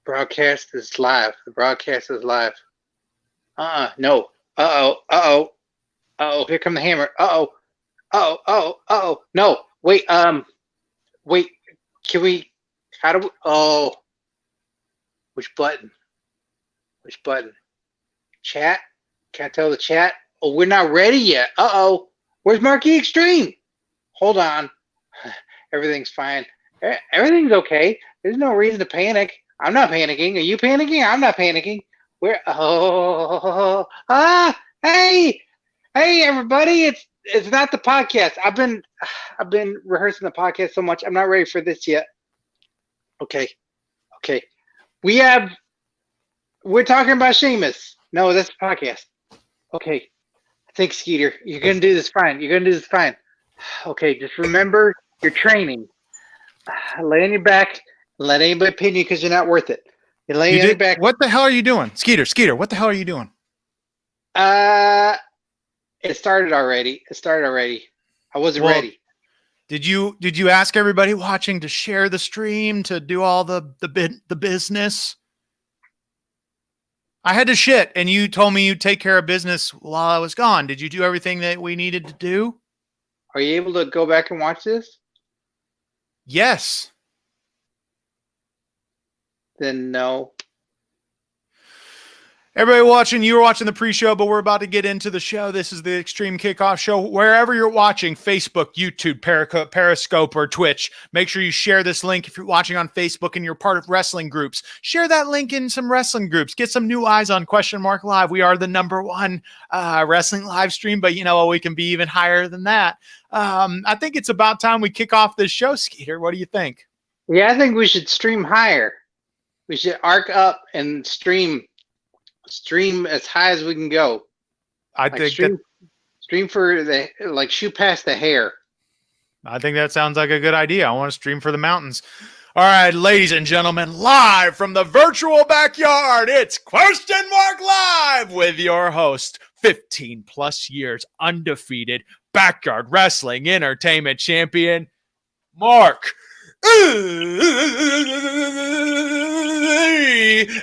broadcast is live. The broadcast is live. No. Uh-oh, here come the hammer. Uh-oh. No, wait, can we, how do we, which button? Chat? Can't tell the chat? Oh, we're not ready yet. Uh-oh. Where's Marquee Xtreme? Hold on. Everything's fine. Everything's okay. There's no reason to panic. I'm not panicking. Are you panicking? I'm not panicking. Hey, everybody! It's not the podcast. I've been rehearsing the podcast so much. I'm not ready for this yet. Okay. We're talking about Sheamus. No, that's the podcast. Okay. I think Skeeter, you're gonna do this fine. Okay, just remember your training. Lay on your back. Let anybody pin you because you're not worth it. You lay on your back. What the hell are you doing, Skeeter? What the hell are you doing? It started already. I wasn't ready. Did you ask everybody watching to share the stream, to do all the business? I had to shit, and you told me you'd take care of business while I was gone. Did you do everything that we needed to do? Are you able to go back and watch this? Yes. Then no. Everybody watching, you were watching the pre-show, but we're about to get into the show. This is the Xtreme Kickoff Show. Wherever you're watching, Facebook, YouTube, Periscope, or Twitch, make sure you share this link. If you're watching on Facebook and you're part of wrestling groups, share that link in some wrestling groups. Get some new eyes on Question Mark Live. We are the #1 wrestling live stream, but you know what? We can be even higher than that. I think it's about time we kick off this show, Skeeter. What do you think? Yeah, I think we should stream higher. We should arc up and stream as high as we can go. I think stream for the, like, shoot past the hair. I think that sounds like a good idea. I want to stream for the mountains. All right, ladies and gentlemen, live from the virtual backyard, it's Question Mark Live with your host, 15 plus years undefeated backyard wrestling entertainment champion, Mark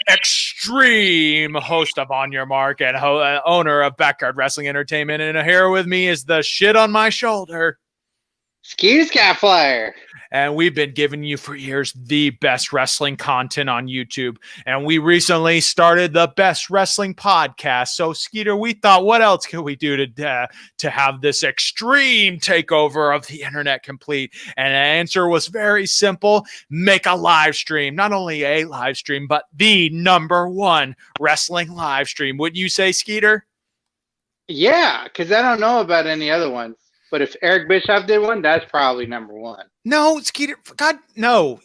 Xtreme, host of On Your Mark and owner of Backyard Wrestling Entertainment. And here with me is the shit on my shoulder, Skeeter Skyflyer. And we've been giving you for years the best wrestling content on YouTube. And we recently started the Best Wrestling Podcast. So, Skeeter, we thought, what else could we do to have this extreme takeover of the internet complete? And the answer was very simple. Make a live stream. Not only a live stream, but the #1 wrestling live stream. Wouldn't you say, Skeeter? Yeah, because I don't know about any other ones. But if Eric Bischoff did one, that's probably #1. No, Skeeter, God, no.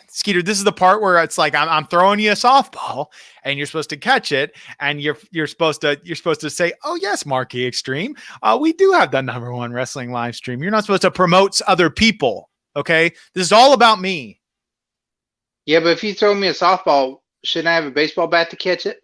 Skeeter, this is the part where it's like I'm throwing you a softball and you're supposed to catch it, and you're supposed to say, "Oh yes, Marquee Xtreme, we do have the #1 wrestling live stream." You're not supposed to promote other people, okay? This is all about me. Yeah, but if you throw me a softball, shouldn't I have a baseball bat to catch it?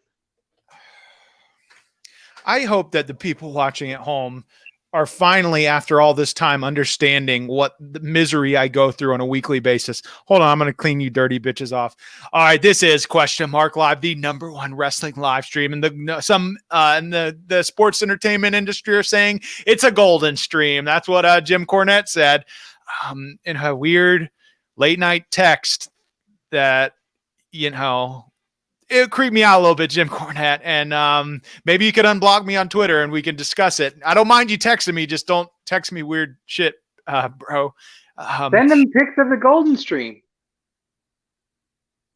I hope that the people watching at home are finally, after all this time, understanding what the misery I go through on a weekly basis. Hold on, I'm going to clean you dirty bitches off. All right, this is Question Mark Live, the #1 wrestling live stream. And some in the sports entertainment industry are saying it's a golden stream. That's what Jim Cornette said in a weird late night text that, you know, it creeped me out a little bit, Jim Cornette, and maybe you could unblock me on Twitter and we can discuss it. I don't mind you texting me, just don't text me weird shit, bro. Send them pics of the golden stream.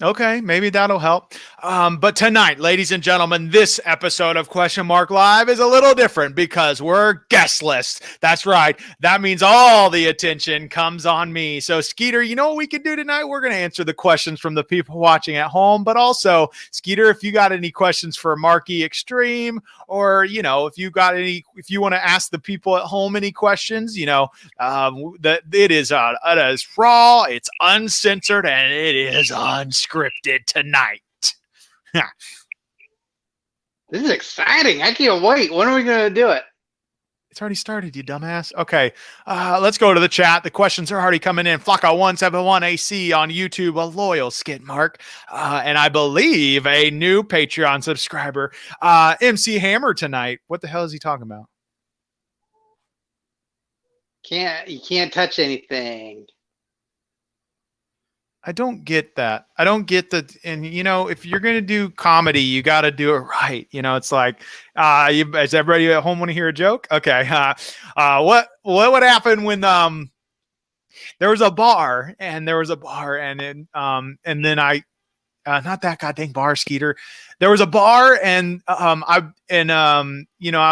Okay, maybe that'll help. But tonight, ladies and gentlemen, this episode of Question Mark Live is a little different because we're guestless. That's right. That means all the attention comes on me. So, Skeeter, you know what we can do tonight? We're going to answer the questions from the people watching at home. But also, Skeeter, if you got any questions for Marquee Xtreme, or, you know, if you want to ask the people at home any questions, you know, it is raw, it's uncensored, and it is unscripted tonight. This is exciting. I can't wait. When are we going to do it? It's already started, you dumbass. Okay, let's go to the chat. The questions are already coming in. Flocka171AC on YouTube, a loyal skid mark, and I believe a new Patreon subscriber, MC Hammer tonight. What the hell is he talking about? You can't touch anything. I don't get that. I don't get that. And if you're gonna do comedy, you got to do it right. It's like, does everybody at home want to hear a joke? Okay. What would happen when there was a bar and then not that goddamn bar, Skeeter. There was a bar and I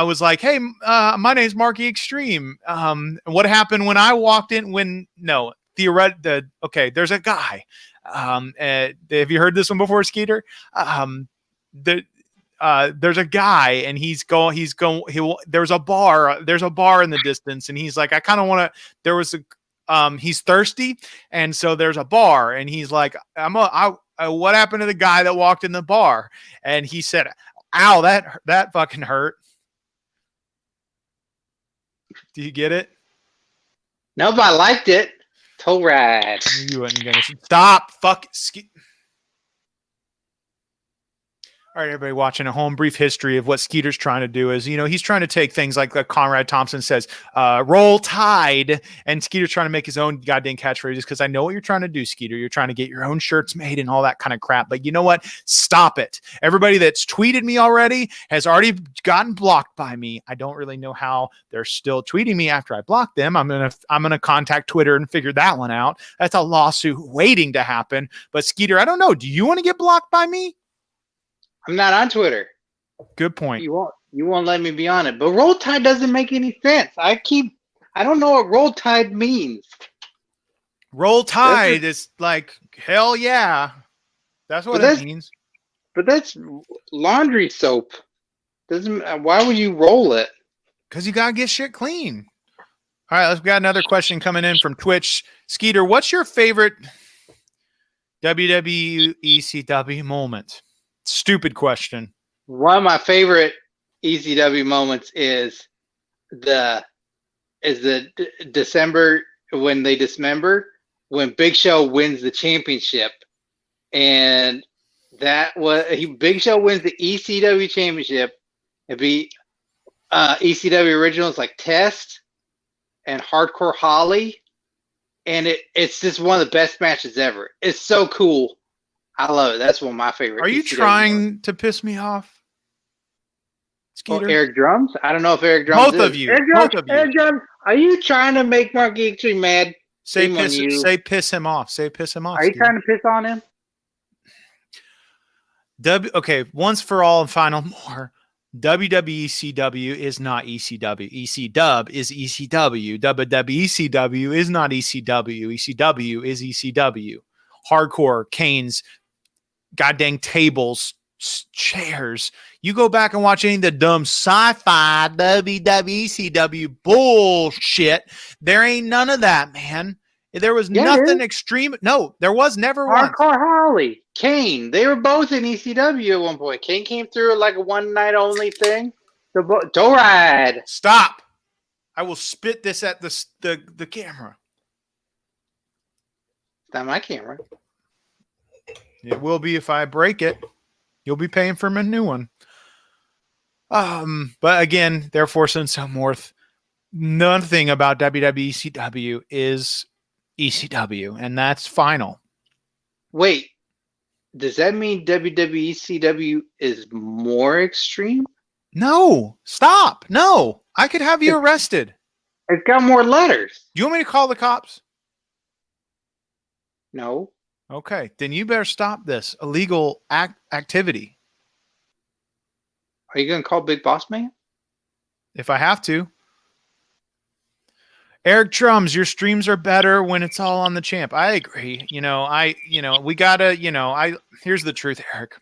was like, hey, my name's Marquee Xtreme. What happened when I walked in? There's a guy. Have you heard this one before, Skeeter? There's a guy and there's a bar in the distance and he's like, I kind of want to, he's thirsty. And so there's a bar and he's like, what happened to the guy that walked in the bar? And he said, ow, that fucking hurt. Do you get it? No, but I liked it. Toe ride. You wasn't gonna stop. Fuck. All right, everybody watching at home, brief history of what Skeeter's trying to do is, he's trying to take things like Conrad Thompson says, roll tide, and Skeeter's trying to make his own goddamn catchphrases because I know what you're trying to do, Skeeter. You're trying to get your own shirts made and all that kind of crap. But you know what? Stop it. Everybody that's tweeted me already has already gotten blocked by me. I don't really know how they're still tweeting me after I block them. I'm gonna contact Twitter and figure that one out. That's a lawsuit waiting to happen. But Skeeter, I don't know. Do you want to get blocked by me? I'm not on Twitter. Good point. You won't let me be on it. But roll tide doesn't make any sense. I don't know what roll tide means. Roll tide is like, hell yeah. That's what it means. But that's laundry soap. Why would you roll it? Because you gotta get shit clean. All right, let's got another question coming in from Twitch. Skeeter, what's your favorite WWE ECW moment? Stupid question. One of my favorite ECW moments is the December when they dismember, when Big Show wins the championship, and Big Show wins the ECW championship. It'd be ECW originals like Test and Hardcore Holly, and it's just one of the best matches ever. It's so cool. I love it. That's one of my favorites. Are you trying to piss me off, Skeeter? Eric Drums? I don't know if Eric Drums. Both of you. Eric Drums, are you trying to make Marquee Xtreme mad? Say piss him off. Say piss him off. Are you trying to piss on him? Okay, once for all and final more. WWECW is not ECW. ECW is ECW. WWECW is not ECW. ECW is ECW. Hardcore, canes, goddamn tables, chairs. You go back and watch any of the dumb sci-fi WWECW bullshit. There ain't none of that, man. There was nothing extreme. No, there was never one. Hardcore Holly, Kane. They were both in ECW at one point. Kane came through like a one night only thing. Toe ride. Stop. I will spit this at the camera. It's not my camera. It will be if I break it. You'll be paying for a new one. But again, therefore, since I'm worth nothing about WWECW is ECW, and that's final. Wait, does that mean WWECW is more extreme? No, stop. No, I could have you arrested. It's got more letters. You want me to call the cops? No. Okay, then you better stop this illegal activity. Are you going to call Big Boss Man? If I have to. Eric Drums, your streams are better when it's all on the champ. I agree. We gotta, here's the truth, Eric.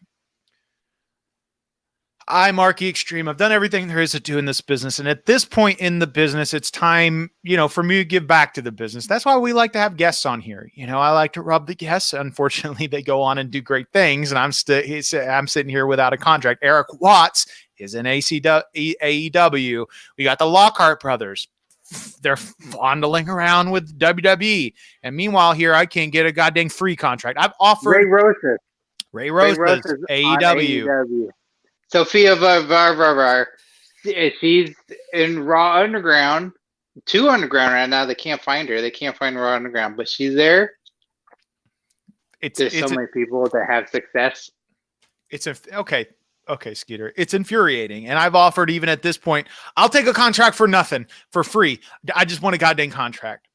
Marquee Xtreme. I've done everything there is to do in this business. And at this point in the business, it's time, for me to give back to the business. That's why we like to have guests on here. I like to rub the guests. Unfortunately, they go on and do great things. And I'm sitting here without a contract. Eric Watts is in AEW. We got the Lockhart brothers. They're fondling around with WWE. And meanwhile, here I can't get a goddamn free contract. I've offered Ray Rosas, AEW. Sophia Vergara, she's in Raw Underground, 2 Underground right now. They can't find her. They can't find Raw Underground, but she's there. There's so many people that have success. Okay, Skeeter. It's infuriating. And I've offered, even at this point, I'll take a contract for nothing, for free. I just want a goddamn contract.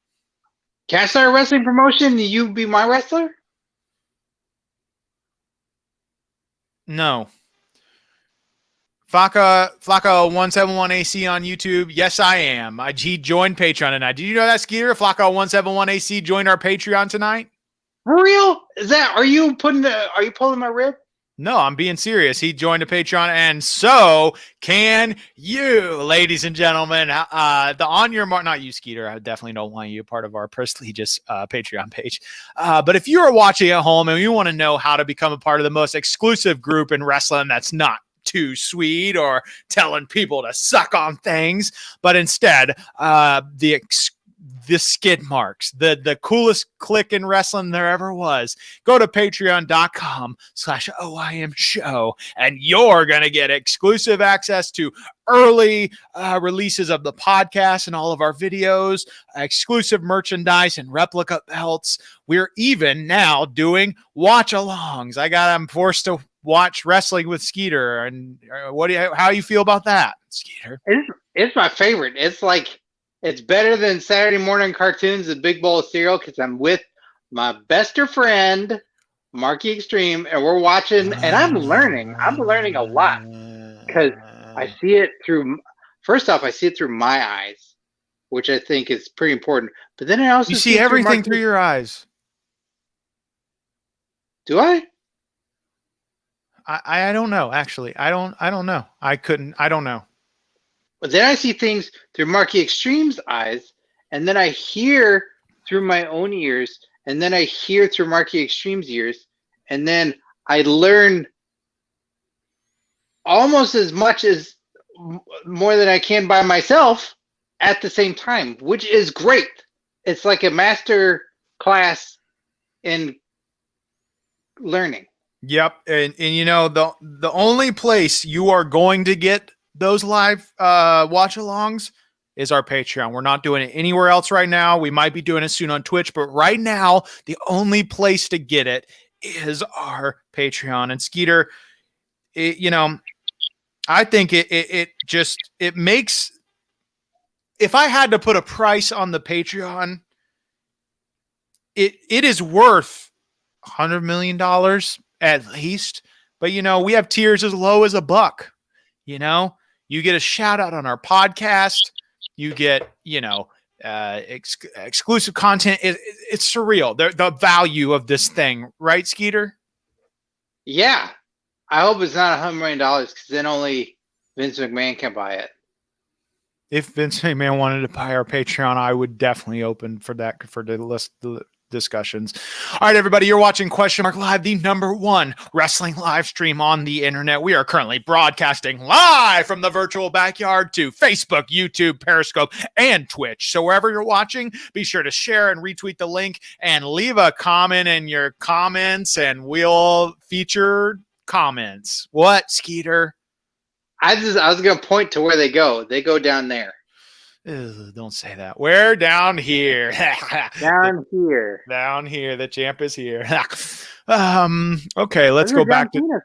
Can I start a wrestling promotion and you be my wrestler? No. Flacco171AC on YouTube. Yes, I am. He joined Patreon tonight. Did you know that, Skeeter? Flacco171AC joined our Patreon tonight. For real? Are you pulling my rib? No, I'm being serious. He joined a Patreon, and so can you, ladies and gentlemen. The On Your Mark, not you, Skeeter. I definitely don't want you part of our prestigious Patreon page. But if you are watching at home and you want to know how to become a part of the most exclusive group in wrestling that's not too sweet or telling people to suck on things, but instead the skid marks, the coolest click in wrestling there ever was, go to patreon.com/OIM show, and you're going to get exclusive access to early releases of the podcast and all of our videos, exclusive merchandise and replica belts. We're even now doing watch-alongs. I'm forced to watch wrestling with Skeeter. And how you feel about that, Skeeter? It's my favorite. It's better than Saturday morning cartoons, a big bowl of cereal, because I'm with my bester friend, Marquee Xtreme, and we're watching, and I'm learning. I'm learning a lot because I see it through, first off, I see it through my eyes, which I think is pretty important. But then I also see everything through your eyes. Do I? I don't know, actually. I don't know. I don't know. But then I see things through Marquee Xtreme's eyes, and then I hear through my own ears, and then I hear through Marquee Xtreme's ears, and then I learn almost as much as more than I can by myself at the same time, which is great. It's like a master class in learning. Yep. And you know, the only place you are going to get those live watch-alongs is our Patreon. We're not doing it anywhere else right now. We might be doing it soon on Twitch, but right now, the only place to get it is our Patreon. And Skeeter, I think it makes, if I had to put a price on the Patreon, it is worth $100 million at least. But, we have tiers as low as $1. You get a shout out on our podcast. You get, exclusive content. It's surreal. The value of this thing, right, Skeeter? Yeah. I hope it's not $100 million, because then only Vince McMahon can buy it. If Vince McMahon wanted to buy our Patreon, I would definitely open for that, for the list. Discussions. All right, everybody, you're watching Question Mark Live, the #1 wrestling live stream on the internet. We are currently broadcasting live from the virtual backyard to Facebook, YouTube, Periscope, and Twitch. So wherever you're watching, be sure to share and retweet the link and leave a comment in your comments, and we'll feature comments. What, Skeeter? I was going to point to where they go. They go down there. Ugh, don't say that. We're down here. Down here. Down here. The champ is here. Okay, let's go back to.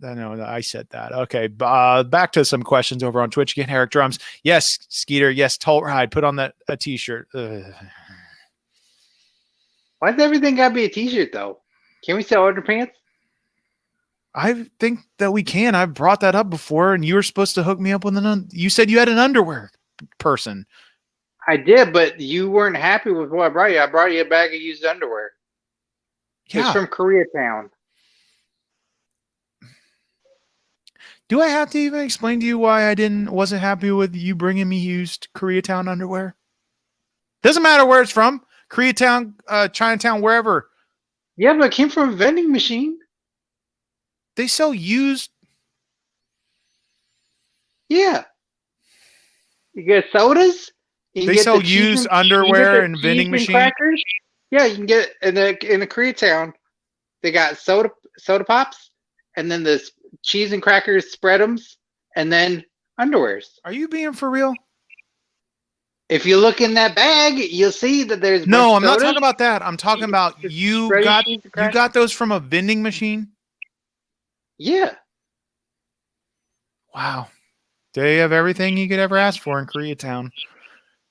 I know I said that. Okay, back to some questions over on Twitch again. Eric Drums. Yes, Skeeter. Yes, Tolt Ride. Put on a t-shirt. Why's everything got to be a t-shirt, though? Can we sell underpants? I think that we can. I've brought that up before, and you were supposed to hook me up with you said you had an underwear person. I did, but you weren't happy with what I brought you. I brought you a bag of used underwear. Yeah. It's from Koreatown. Do I have to even explain to you why I wasn't happy with you bringing me used Koreatown underwear? Doesn't matter where it's from. Koreatown, Chinatown, wherever. Yeah, but it came from a vending machine. They sell used. Yeah. You get sodas. You can They get sell the cheese used and, underwear and vending machine. crackers. Yeah, you can get in the Koreatown. They got soda pops, and then the cheese and crackers spreadums, and then underwears. Are you being for real? If you look in that bag, you'll see that there's a bunch No, of I'm not sodas, talking about that. I'm talking about just you shredded got cheese and you crackers. got those from a vending machine. Yeah. Wow, they have everything you could ever ask for in Koreatown.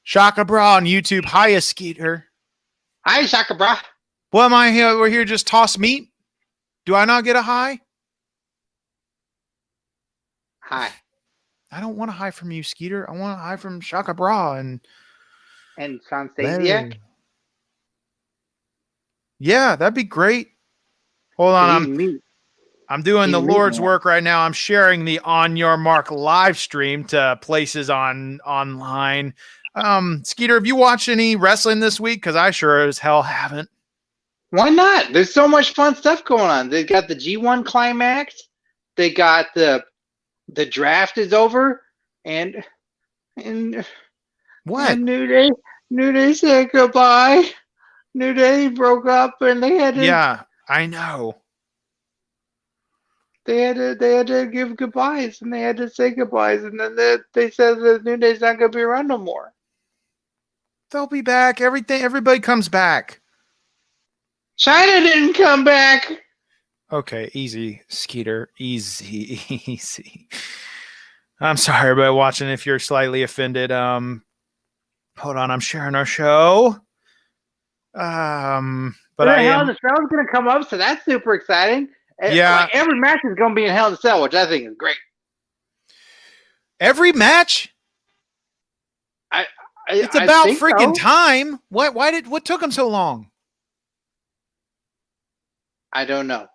Shaka Bra on YouTube. Hiya, Skeeter. Hi, Shaka Bra. What am I here? We're here just toss meat. Do I not get a high? Hi. I don't want a high from you, Skeeter. I want a high from Shaka Bra and Sanstasiak. yeah, that'd be great. Hold on, He's meat. I'm doing He's the meat, Lord's man. work right now. I'm sharing the On Your Mark live stream to places online. Skeeter, have you watched any wrestling this week? Because I sure as hell haven't. Why not? There's so much fun stuff going on. They got the G1 climax. They got the draft is over, and What? and New Day said goodbye. New Day broke up, and they had to Yeah, I know. they had to give goodbyes, and they had to say goodbyes, and then they said that New Day's not gonna be around no more. They'll be back. Everybody comes back. China didn't come back. Okay, easy, Skeeter. Easy, easy. I'm sorry about watching if you're slightly offended. Hold on, I'm sharing our show. But I Hell in am. the Cell is gonna come up, so that's super exciting. Yeah. Like every match is gonna be in Hell in the Cell, which I think is great. Every match? It's about freaking so. time. What took them so long? I don't know.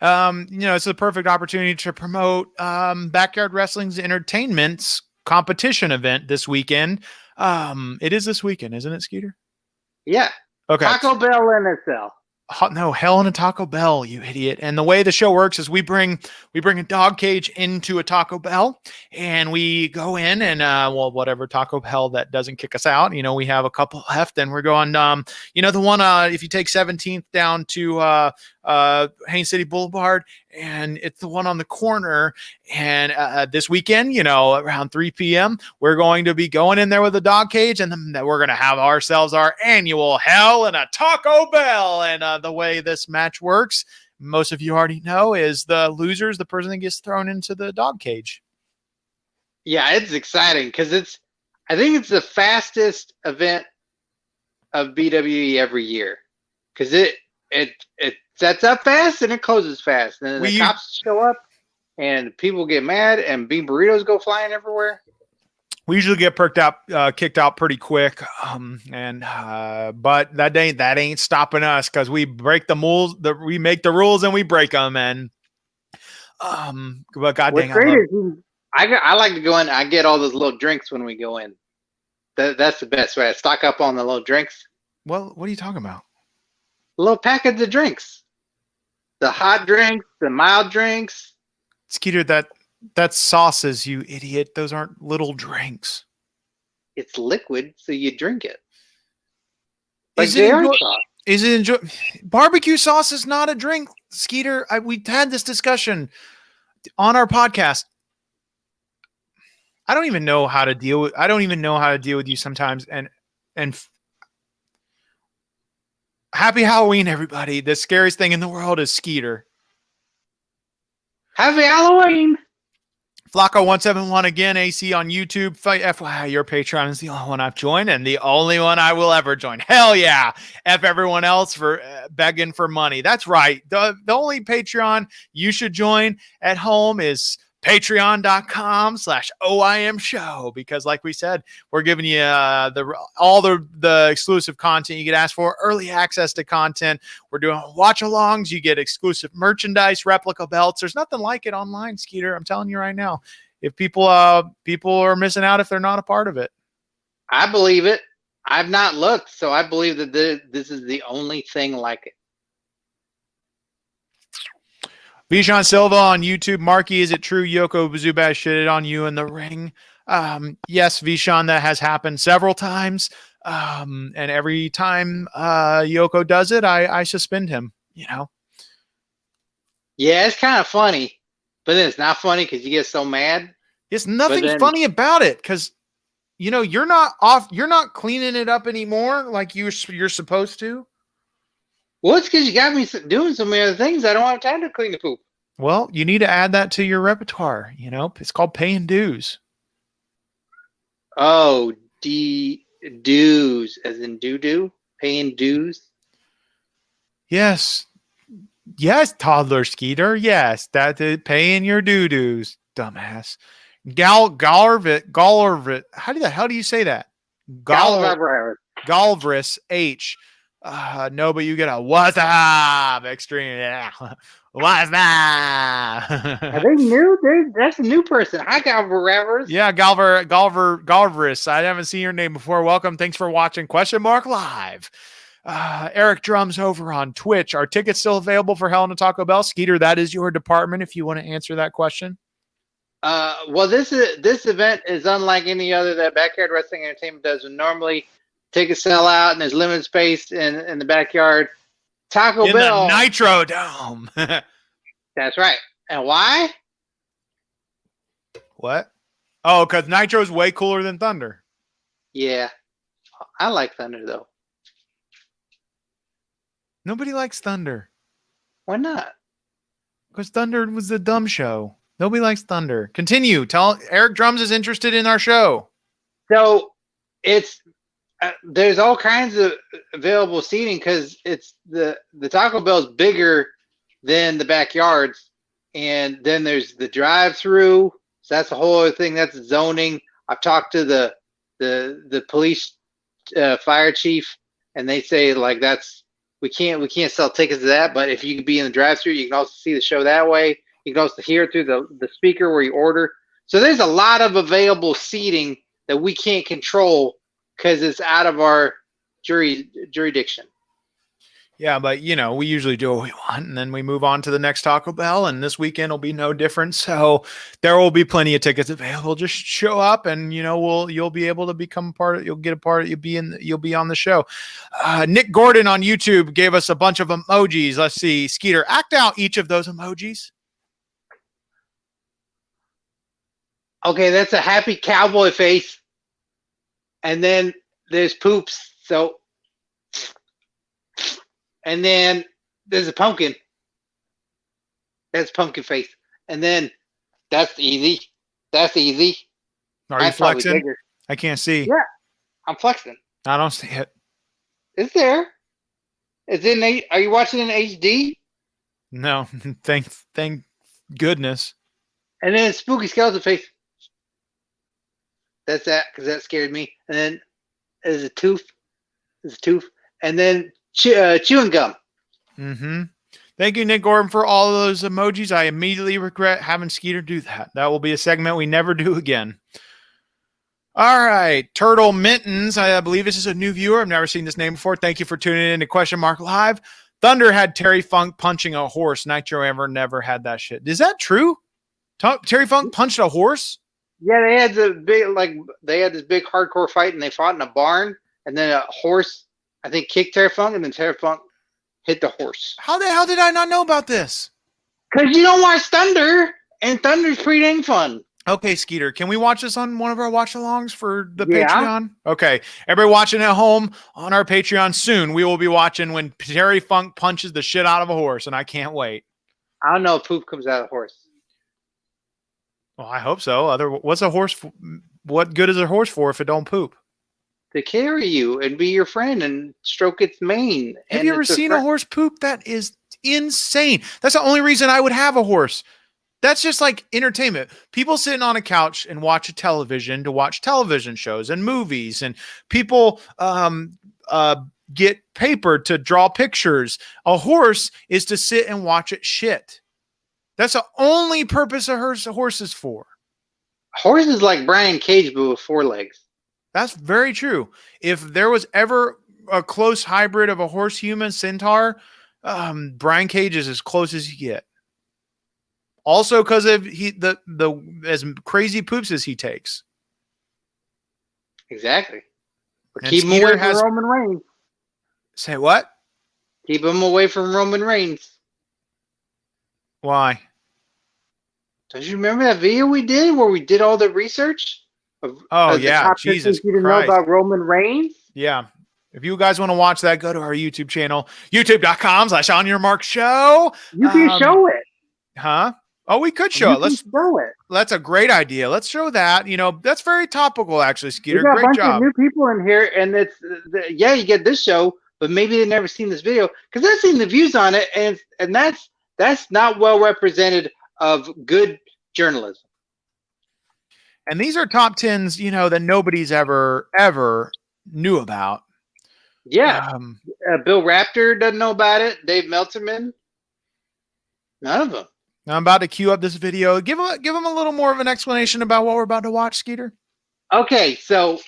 It's the perfect opportunity to promote Backyard Wrestling's Entertainment's competition event this weekend. It is this weekend, isn't it, Skeeter? Yeah. Okay. Taco Bell in a cell. No, hell in a Taco Bell, you idiot. And the way the show works is we bring a dog cage into a Taco Bell, and we go in and whatever Taco Bell that doesn't kick us out, we have a couple left, and we're going the one if you take 17th down to Haines City Boulevard, and it's the one on the corner. And this weekend, around 3 p.m., we're going to be going in there with a dog cage, and then we're going to have ourselves our annual Hell in a Taco Bell. And the way this match works, most of you already know, is the loser's the person that gets thrown into the dog cage. Yeah, it's exciting because I think it's the fastest event of BWE every year because it sets up fast and it closes fast, and then the cops show up and people get mad and bean burritos go flying everywhere. We usually get kicked out pretty quick, but that ain't stopping us because we break the rules. We make the rules and we break them. And but God dang, I like to go in. I get all those little drinks when we go in. That's the best way. I stock up on the little drinks. Well, what are you talking about? Little packets of drinks, the hot drinks, the mild drinks. Skeeter, that's sauces, you idiot. Those aren't little drinks. It's liquid, so you drink it. Like barbecue sauce is not a drink, Skeeter. We had this discussion on our podcast. I don't even know how to deal with you sometimes. And happy Halloween, everybody. The scariest thing in the world is Skeeter. Happy Halloween. Flacco171 again, AC on YouTube. FYI, your Patreon is the only one I've joined and the only one I will ever join. Hell yeah. F everyone else for begging for money. That's right. The only Patreon you should join at home is patreon.com/OIM show, because like we said, we're giving you all the exclusive content you get asked for, early access to content. We're doing watch alongs. You get exclusive merchandise, replica belts. There's nothing like it online, Skeeter. I'm telling you right now. If people are missing out if they're not a part of it. I believe it. I've not looked, so I believe that this is the only thing like it. Vishan Silva on YouTube. Marquee, is it true Yoko Zubaz shitted on you in the ring? Yes, Vishan, that has happened several times. And every time Yoko does it, I suspend him, you know. Yeah, it's kind of funny, but then it's not funny because you get so mad. It's nothing funny about it because, you know, you're not cleaning it up anymore like you're supposed to. Well, it's because you got me doing so many other things. I don't have time to clean the poop. Well, you need to add that to your repertoire. You know, it's called paying dues. Oh, dues, as in doo-doo? Paying dues? Yes. Yes, toddler Skeeter. Yes, that is paying your doo-doos, dumbass. Galvrit. How the hell do you say that? Galvris H. No, but you get a what's up, Xtreme. Yeah. What's up? Are they new? That's a new person. Hi, Galvris. Yeah, Galvris. I haven't seen your name before. Welcome. Thanks for watching Live. Eric Drums over on Twitch. Are tickets still available for Hell in a Taco Bell? Skeeter, that is your department if you want to answer that question. Well, this event is unlike any other that Backyard Wrestling Entertainment does. And normally, tickets sell out and there's limited space in the backyard. Taco Bell, the Nitro Dome. That's right. And why? What? Oh, because Nitro is way cooler than Thunder. Yeah, I like Thunder though. Nobody likes Thunder. Why not? Because Thunder was the dumb show. Nobody likes Thunder. Continue. Tell Eric Drums is interested in our show. So it's there's all kinds of available seating because it's the Taco Bell's bigger than the backyards, and then there's the drive-through. So that's a whole other thing. That's zoning. I've talked to the police fire chief, and they say like we can't sell tickets to that. But if you can be in the drive-through, you can also see the show that way. You can also hear it through the speaker where you order. So there's a lot of available seating that we can't control because it's out of our jurisdiction. Yeah, but you know, we usually do what we want and then we move on to the next Taco Bell, and this weekend will be no different. So there will be plenty of tickets available. Just show up and you know, you'll be able to become part of, you'll get a part of, you'll be on the show. Nick Gordon on YouTube gave us a bunch of emojis. Let's see. Skeeter, act out each of those emojis. Okay, that's a happy cowboy face. And then there's poops. So, and then there's a pumpkin. That's pumpkin face. And then that's easy. That's easy. Are you flexing? I can't see. Yeah, I'm flexing. I don't see it. It's there. It's in. Are you watching in HD? No, thank goodness. And then spooky skeleton face. That's that because that scared me. And then there's a tooth. And then chewing gum. Mm-hmm. Thank you, Nick Gordon, for all of those emojis. I immediately regret having Skeeter do that. That will be a segment we never do again. All right. Turtle Mittens. I believe this is a new viewer. I've never seen this name before. Thank you for tuning in to Live. Thunder had Terry Funk punching a horse. Nitro never had that shit. Is that true? Terry Funk punched a horse? Yeah, they had this big hardcore fight, and they fought in a barn, and then a horse, I think, kicked Terry Funk, and then Terry Funk hit the horse. How the hell did I not know about this? Because you don't watch Thunder, and Thunder's pretty dang fun. Okay, Skeeter, can we watch this on one of our watch-alongs for the Patreon? Okay, everybody watching at home on our Patreon soon, we will be watching when Terry Funk punches the shit out of a horse, and I can't wait. I don't know if poop comes out of the horse. Well, I hope so. What's a horse? What good is a horse for if it don't poop? To carry you and be your friend and stroke its mane. Have you ever seen a horse poop? That is insane. That's the only reason I would have a horse. That's just like entertainment. People sitting on a couch and watch television to watch television shows and movies, and people get paper to draw pictures. A horse is to sit and watch it shit. That's the only purpose a horse is for. Horse is like Brian Cage, but with 4 legs. That's very true. If there was ever a close hybrid of a horse-human centaur, Brian Cage is as close as you get. Also because of the as crazy poops as he takes. Exactly. But And keep him Skeeter away from has- Roman Reigns. Say what? Keep him away from Roman Reigns. Why? Don't you remember that video we did where we did all the research? Of the Yeah, top 10 Jesus things you didn't know Christ. about Roman Reigns? Yeah. If you guys want to watch that, go to our YouTube channel, youtube.com/OnYourMarkShow. You can show it. Huh? Oh, we could show You it. Let's can show it. That's a great idea. Let's show that. That's very topical, actually, Skeeter. We got a Great bunch job. of new people in here, and it's you get this show, but maybe they've never seen this video because I've seen the views on it, and that's not well represented of good journalism. And these are top 10s, that nobody's ever knew about. Yeah, Bill Raptor doesn't know about it. Dave Meltzerman, none of them. I'm about to queue up this video. Give them a little more of an explanation about what we're about to watch, Skeeter. Okay, so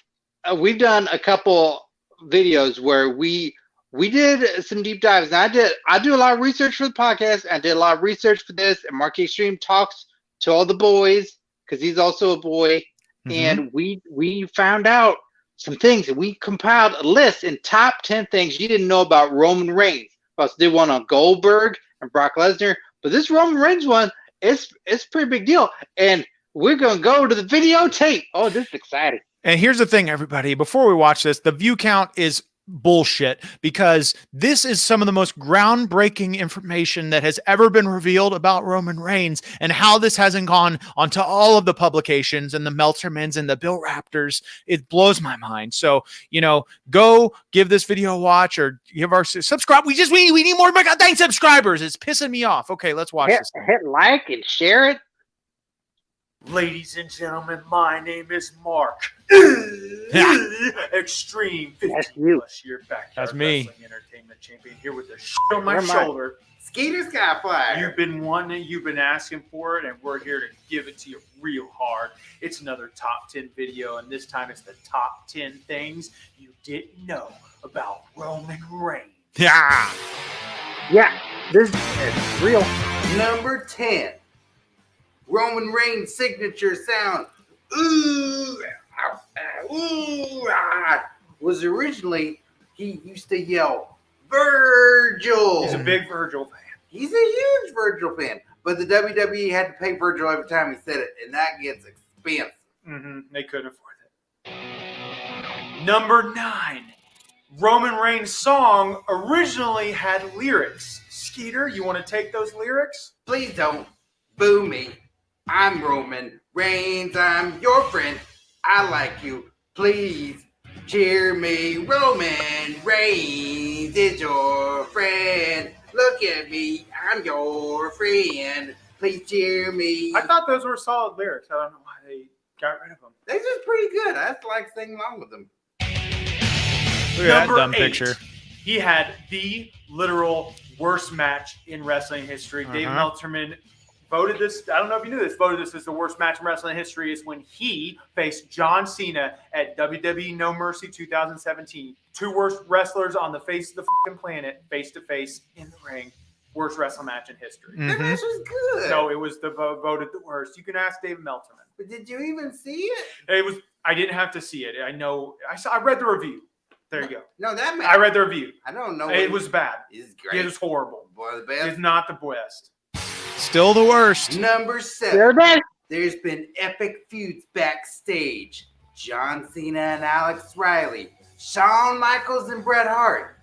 we've done a couple videos where we did some deep dives. And I do a lot of research for the podcast. I did a lot of research for this, and Marquee Xtreme talks to all the boys because he's also a boy. Mm-hmm. And we found out some things, and we compiled a list in top 10 things you didn't know about Roman Reigns. I also did one on Goldberg and Brock Lesnar. But this Roman Reigns one, it's a pretty big deal. And we're going to go to the videotape. Oh, this is exciting. And here's the thing, everybody. Before we watch this, the view count is bullshit because this is some of the most groundbreaking information that has ever been revealed about Roman Reigns and how this hasn't gone onto all of the publications and the Meltzermans and the Bill Raptors. It blows my mind. So, go give this video a watch or give our subscribe. We need more goddamn subscribers. It's pissing me off. Okay, let's watch this. Hit like and share it. Ladies and gentlemen, my name is Mark. Extreme 15+ year backyard That's me. wrestling entertainment champion here with the shit on my Where am I? shoulder. Skeeter Skyflyer. You've been wanting it, you've been asking for it, and we're here to give it to you real hard. It's another top 10 video, and this time it's the top 10 things you didn't know about Roman Reigns. Yeah. Yeah, this is real. Number 10. Roman Reigns' signature sound, ooh, ah, ooh, ah, was originally, he used to yell, Virgil. He's a big Virgil fan. He's a huge Virgil fan. But the WWE had to pay Virgil every time he said it, and that gets expensive. They couldn't afford it. Number 9. Roman Reigns' song originally had lyrics. Skeeter, you want to take those lyrics? Please don't boo me. I'm Roman Reigns. I'm your friend. I like you. Please cheer me. Roman Reigns is your friend. Look at me. I'm your friend. Please cheer me. I thought those were solid lyrics. I don't know why they got rid of them. They're just pretty good. I just like singing along with them. Look at that Number dumb 8. picture. He had the literal worst match in wrestling history. Dave Meltzerman voted this. I don't know if you knew this. Voted this as the worst match in wrestling history. Is when he faced John Cena at WWE No Mercy 2017. Two worst wrestlers on the face of the fucking planet, face to face in the ring. Worst wrestling match in history. That match was good. No, it was the voted the worst. You can ask Dave Meltzerman. But did you even see it? It was. I didn't have to see it. I know. I read the review. There you go. No, that match. I read the review. I don't know. It was bad. It's great. It was horrible. One of the best. It's not the best. Still the worst. Number 7. There it is. There's been epic feuds backstage. John Cena and Alex Riley, Shawn Michaels and Bret Hart,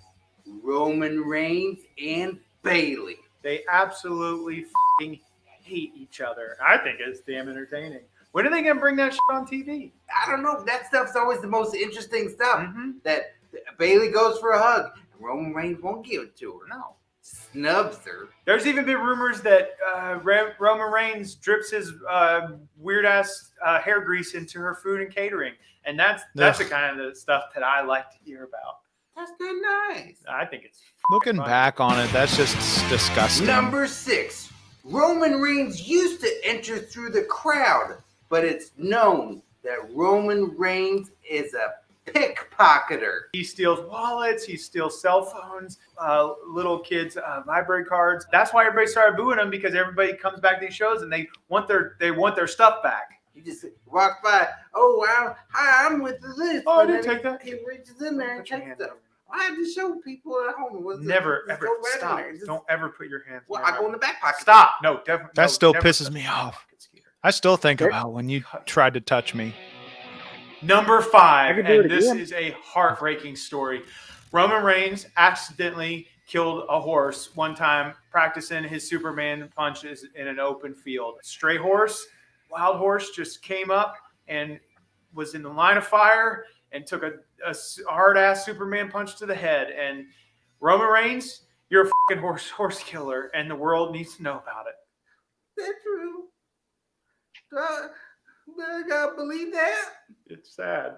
Roman Reigns and Bayley. They absolutely fucking hate each other. I think it's damn entertaining. When are they going to bring that shit on TV? I don't know. That stuff's always the most interesting stuff. That Bayley goes for a hug, and Roman Reigns won't give it to her. No. Snubs her. There's even been rumors that Roman Reigns drips his weird-ass hair grease into her food and catering. And that's the kind of the stuff that I like to hear about. That's good, nice. I think it's Looking fun. back on it, that's just disgusting. Number 6. Roman Reigns used to enter through the crowd, but it's known that Roman Reigns is a pickpocketer. He steals wallets. He steals cell phones, little kids' library cards. That's why everybody started booing him, because everybody comes back to these shows and they want their stuff back. You just walk by. Oh wow! Hi, I'm with this. Oh, I And didn't then take that. He reaches in there and Put your takes hand stuff. over. I have to show people at home. Never, just ever, go right in stop. there. Just- Don't ever put your hands. Well, near I go in the back pocket. Stop. No, definitely. That no, still never pisses touch me the off. pocket, Skeeter. I still think about when you tried to touch me. Number I 5, could do and it this again. is a heartbreaking story. Roman Reigns accidentally killed a horse one time practicing his Superman punches in an open field. Stray horse, wild horse, just came up and was in the line of fire and took a hard-ass Superman punch to the head. And Roman Reigns, you're a fucking horse killer, and the world needs to know about it. That's true. I gotta believe that. It's sad.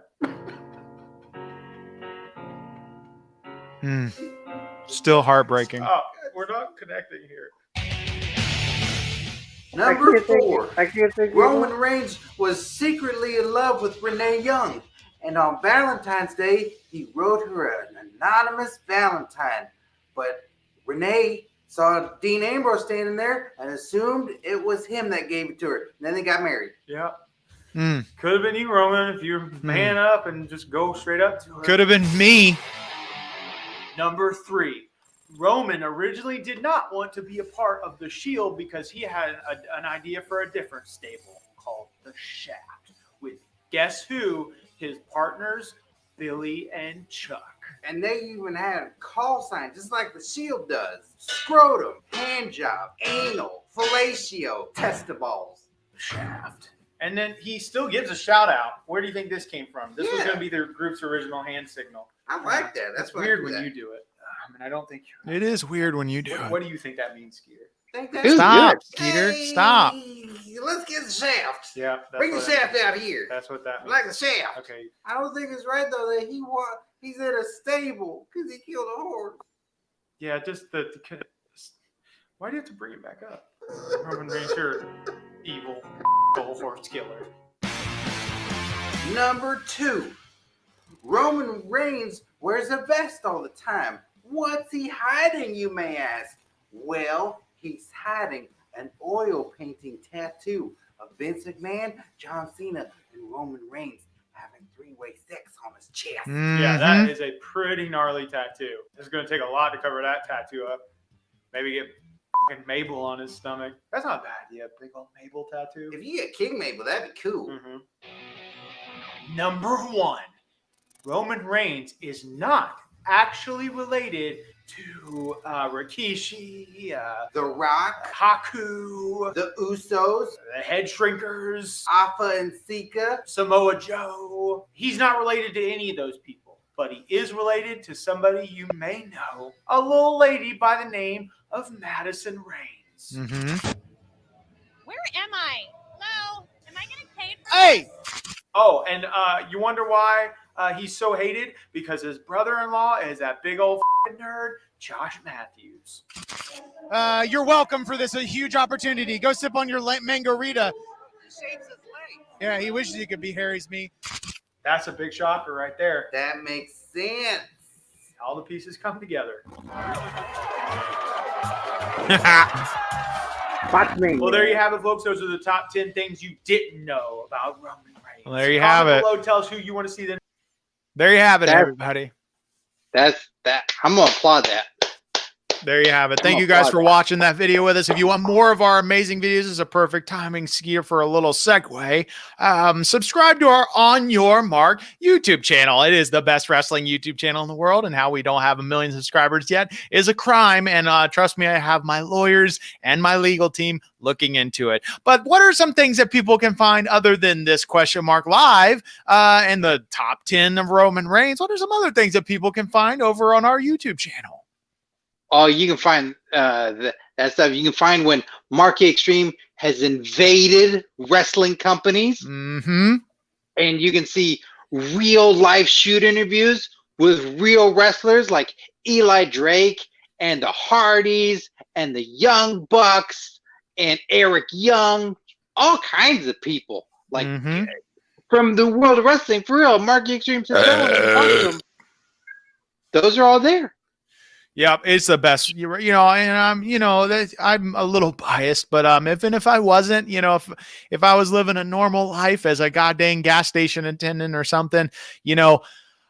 Still heartbreaking. Oh, we're not connecting here. Number 4. I can't think. Roman Reigns was secretly in love with Renee Young, and on Valentine's Day, he wrote her an anonymous Valentine. But Renee saw Dean Ambrose standing there and assumed it was him that gave it to her. And then they got married. Yeah. Could have been you, Roman, if you man up and just go straight up to her. Could have been me. Number 3. Roman originally did not want to be a part of the Shield because he had an idea for a different stable called the Shaft, with guess who? His partners, Billy and Chuck. And they even had a call sign, just like the Shield does. Scrotum, hand job, anal, fellatio, testiballs. Shaft. And then he still gives a shout out. Where do you think this came from? This was Yeah. going to be their group's original hand signal. I like that. That's why I weird do when that. you do it. I mean, I don't think you. It is weird when you do What it. do you think that means, Skeeter? Think that- Dude, Stop, good. Skeeter. Hey, Stop. Let's get the shaft. Yeah. That's Bring the what that shaft means. out here. That's what that I means. like the shaft. Okay. I don't think it's right though that he's in a stable because he killed a horse. Yeah, just why do you have to bring it back up? Roman Reigns, you're evil horse killer. Number 2, Roman Reigns wears a vest all the time. What's he hiding, you may ask? Well, he's hiding an oil painting tattoo of Vince McMahon, John Cena, and Roman Reigns having three-way sex on his chest. Yeah, that is a pretty gnarly tattoo. It's going to take a lot to cover that tattoo up. Maybe get fucking Mabel on his stomach. That's not a bad idea. Big old Mabel tattoo. If you get King Mabel, that'd be cool. Mm-hmm. Number 1, Roman Reigns is not actually related to Rikishi, The Rock, Haku, the Usos, the Head Shrinkers, Alpha and Sika. Samoa Joe. He's not related to any of those people, but he is related to somebody you may know, a little lady by the name of Madison Reigns. Where am I? Hello? Am I getting paid for Hey! Oh, and you wonder why he's so hated? Because his brother-in-law is that big old f***ing nerd, Josh Matthews. You're welcome for this. A huge opportunity. Go sip on your mango-rita. Yeah, he wishes he could be Harry's me. That's a big shocker right there. That makes sense. All the pieces come together. Watch me. Well, there you have it, folks. Those are the top 10 things you didn't know about Roman Reigns. Well, there you have it. Below, tell us who you want to see the. There you have it, That- everybody. That's that. I'm gonna applaud that. There you have it. Thank I'm you guys applaud for that. watching that video with us. If you want more of our amazing videos, this is a perfect timing, Skeeter, for a little segue. Subscribe to our On Your Mark YouTube channel. It is the best wrestling YouTube channel in the world, and how we don't have 1 million subscribers yet is a crime. And trust me, I have my lawyers and my legal team looking into it. But what are some things that people can find other than this question mark live and the top 10 of Roman Reigns? What are some other things that people can find over on our YouTube channel? Oh, you can find that stuff. You can find when Marquee Xtreme has invaded wrestling companies, Mm-hmm. and you can see real life shoot interviews with real wrestlers like Eli Drake and the Hardys and the Young Bucks and Eric Young, all kinds of people. Like Mhm. from the world of wrestling, for real. Marquee Xtreme sits down and talks to them. Those are all there. Yep, it's the best. I'm a little biased, but if I wasn't, if I was living a normal life as a goddamn gas station attendant or something,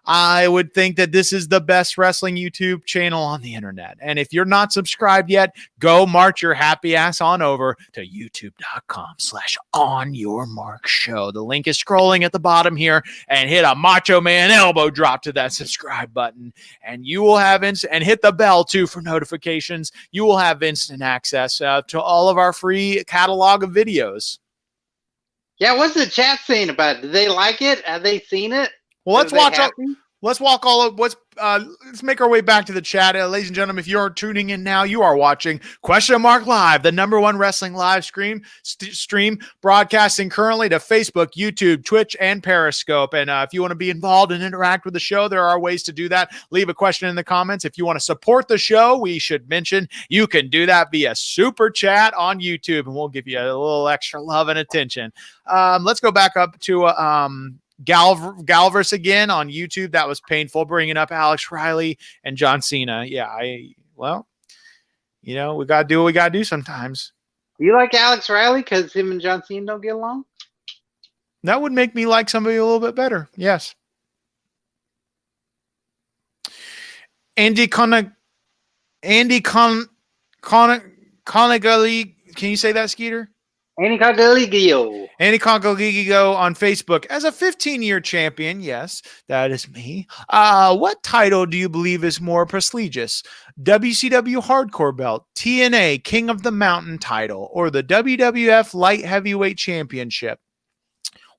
I would think that this is the best wrestling YouTube channel on the internet. And if you're not subscribed yet, go march your happy ass on over to youtube.com/onyourmarkshow. The link is scrolling at the bottom here, and hit a Macho Man elbow drop to that subscribe button. And you will have and hit the bell too for notifications. You will have instant access to all of our free catalog of videos. Yeah, what's the chat saying about it? Did they like it? Have they seen it? Well, let's make our way back to the chat. Ladies and gentlemen, if you're tuning in now, you are watching Question Mark Live, the #1 wrestling live stream broadcasting currently to Facebook, YouTube, Twitch, and Periscope. And if you want to be involved and interact with the show, there are ways to do that. Leave a question in the comments. If you want to support the show, we should mention you can do that via Super Chat on YouTube, and we'll give you a little extra love and attention. Let's go back up to Galverse again on YouTube. That was painful, bringing up Alex Riley and John Cena. Yeah, we got to do what we got to do sometimes. You like Alex Riley because him and John Cena don't get along? That would make me like somebody a little bit better. Yes. Andy Conagali. Can you say that, Skeeter? Andy Conagali on Facebook. As a 15-year champion, yes, that is me. What title do you believe is more prestigious? WCW Hardcore Belt, TNA King of the Mountain title, or the WWF Light Heavyweight Championship?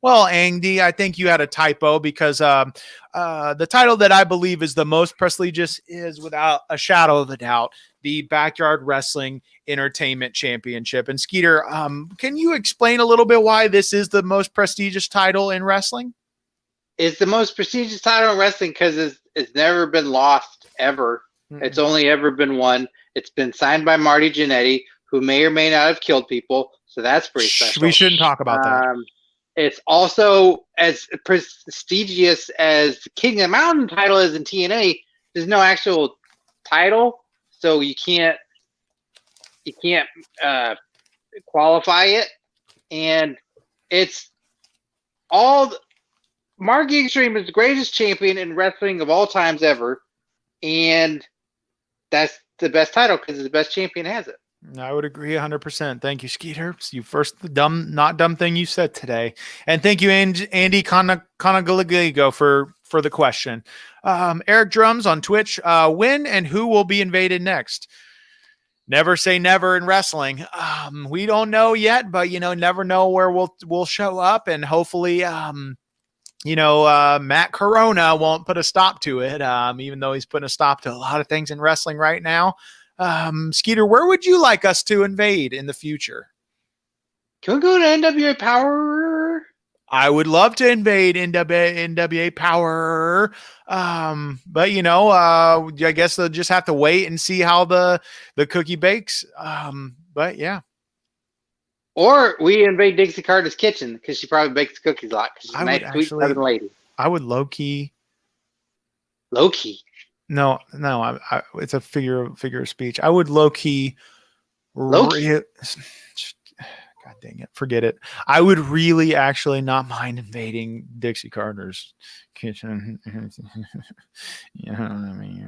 Well, Andy, I think you had a typo because the title that I believe is the most prestigious is, without a shadow of a doubt, the Backyard Wrestling Entertainment Championship. And Skeeter, can you explain a little bit why this is the most prestigious title in wrestling? It's the most prestigious title in wrestling because it's never been lost, ever. Mm-hmm. It's only ever been won. It's been signed by Marty Jannetty, who may or may not have killed people, so that's pretty special. We shouldn't talk about that. It's also as prestigious as the King of the Mountain title is in TNA. There's no actual title, so you can't qualify it. And it's all Marquee Xtreme is the greatest champion in wrestling of all times ever, and that's the best title because the best champion has it. I would agree 100%. Thank you, Skeeter. You first not dumb thing you said today. And thank you, Andy Conagaligo for the question. Eric Drums on Twitch. When and who will be invaded next? Never say never in wrestling. We don't know yet, but never know where we'll show up, and hopefully Matt Corona won't put a stop to it, even though he's putting a stop to a lot of things in wrestling right now. Skeeter, where would you like us to invade in the future? Can we go to NWA Power? I would love to invade NWA Power. But I guess they'll just have to wait and see how the cookie bakes. But yeah. Or we invade Dixie Carter's kitchen because she probably bakes cookies a lot because she's a nice, sweet Southern lady. I would low-key. Low-key? No, it's a figure of speech. I would low-key. God dang it. Forget it. I would really actually not mind invading Dixie Carter's kitchen. You know what I mean?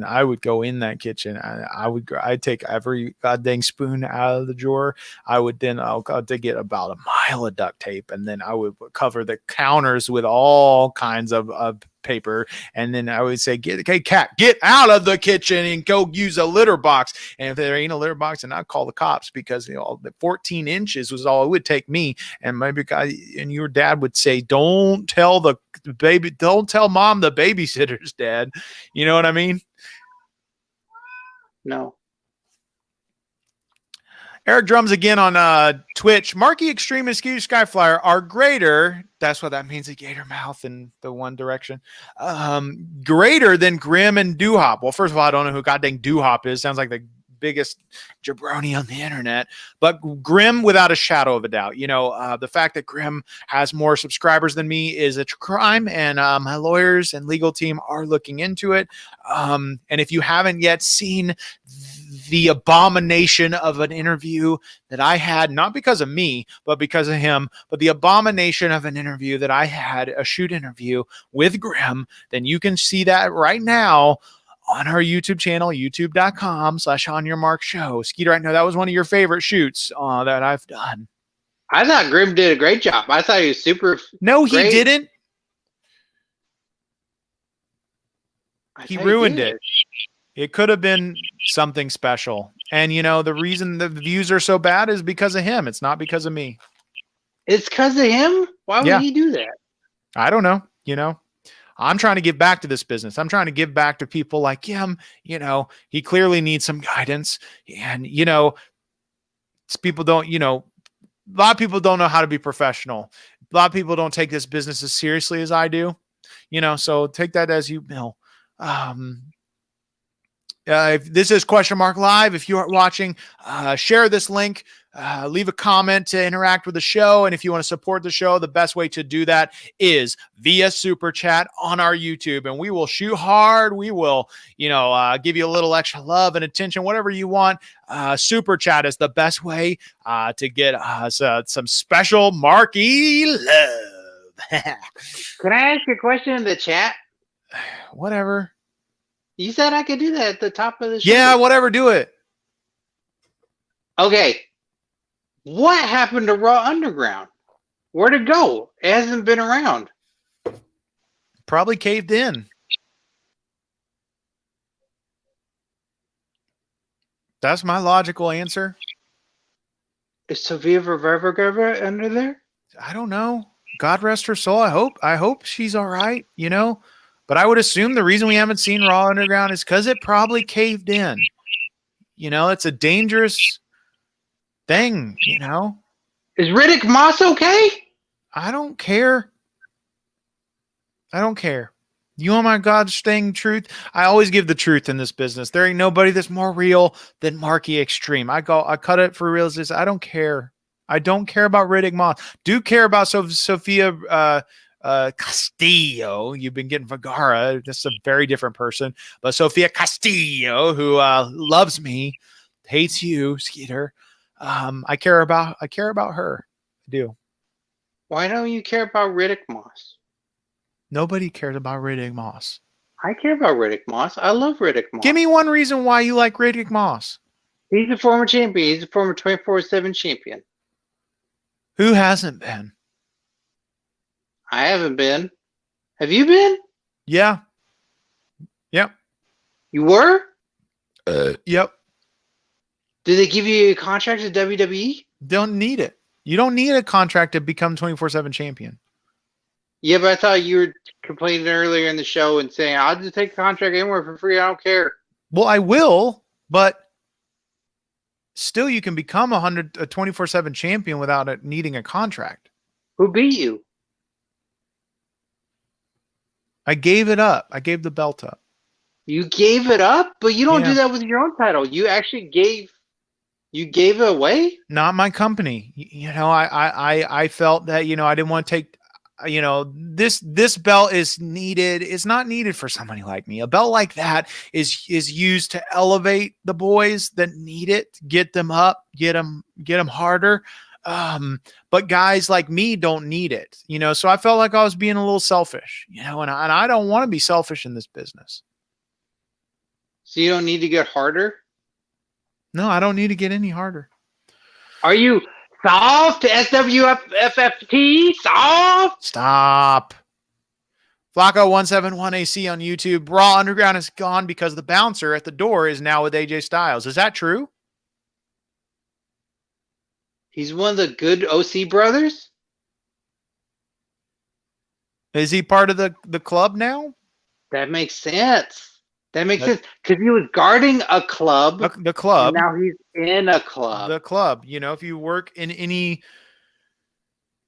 I would go in that kitchen. I'd take every goddamn spoon out of the drawer. I'll get about a mile of duct tape, and then I would cover the counters with all kinds of paper, and then I would say, cat, get out of the kitchen and go use a litter box. And if there ain't a litter box, then I'd call the cops because the 14 inches was all it would take me. And maybe your dad would say, don't tell mom the babysitter's dad. You know what I mean? No. Eric Drums again on Twitch. Marquee Xtreme and Skeeter Skyflyer are greater. That's what that means, a gator mouth in the one direction. Greater than Grimm and Doo-Hop. Well, first of all, I don't know who goddamn Doo-Hop is. Sounds like the biggest jabroni on the internet. But Grim, without a shadow of a doubt, the fact that Grim has more subscribers than me is a crime, and my lawyers and legal team are looking into it. And if you haven't yet seen the abomination of an interview that I had, not because of me, but because of him, but the abomination of an interview that I had, a shoot interview with Grim, then you can see that right now on our YouTube channel, youtube.com/onyourmarkshow. Skeeter, I know that was one of your favorite shoots that I've done. I thought Grim did a great job. I thought he was super. No, he great. didn't. I He thought ruined did. it. It could have been something special. And, the reason the views are so bad is because of him. It's not because of me. It's because of him? Why would Yeah. he do that? I don't know. I'm trying to give back to this business. I'm trying to give back to people like him. He clearly needs some guidance. And, people don't, a lot of people don't know how to be professional. A lot of people don't take this business as seriously as I do. So take that as you will. If this is Question Mark Live, if you are watching, share this link, leave a comment to interact with the show. And if you want to support the show, the best way to do that is via Super Chat on our YouTube. And we will shoot hard. We will, give you a little extra love and attention, whatever you want. Super Chat is the best way to get some special Marquee love. Can I ask you a question in the chat? Whatever. You said I could do that at the top of the show. Yeah, whatever. Do it. Okay. What happened to Raw Underground? Where'd it go? It hasn't been around. Probably caved in. That's my logical answer. Is Sofia Vergara under there? I don't know. God rest her soul. I hope she's all right, But I would assume the reason we haven't seen Raw Underground is because it probably caved in. It's a dangerous thing, Is Riddick Moss okay? I don't care. You want my God's dang truth? I always give the truth in this business. There ain't nobody that's more real than Marquee Xtreme. I cut it for real. I don't care. I don't care about Riddick Moss. Do care about Sophia Castillo. You've been getting Vergara. This is a very different person. But Sophia Castillo, who loves me, hates you, Skeeter. I care about her. I do. Why don't you care about Riddick Moss? Nobody cares about Riddick Moss. I care about Riddick Moss. I love Riddick Moss. Give me one reason why you like Riddick Moss. He's a former champion. He's a former 24/7 champion. Who hasn't been? I haven't been. Have you been? Yeah. Yep. You were? Yep. Did they give you a contract at WWE? Don't need it. You don't need a contract to become 24/7 champion. Yeah, but I thought you were complaining earlier in the show and saying, I'll just take a contract anywhere for free. I don't care. Well, I will, but still you can become a 24/7 champion without it needing a contract. Who beat you? I gave it up. I gave the belt up. You gave it up, but you don't Yeah. do that with your own title. You actually gave it away? Not my company. I felt that, I didn't want to take, this belt is needed. It's not needed for somebody like me. A belt like that is used to elevate the boys that need it, get them up, get them harder. But guys like me don't need it, so I felt like I was being a little selfish, and I don't want to be selfish in this business. So you don't need to get harder? No, I don't need to get any harder. Are you soft? SWFFT? Soft? Stop. Flacco171AC on YouTube. Raw Underground is gone because the bouncer at the door is now with AJ Styles. Is that true? He's one of the good OC brothers? Is he part of the club now? That makes sense. That makes sense. Because he was guarding a club. The club. And now he's in a club. The club. If you work in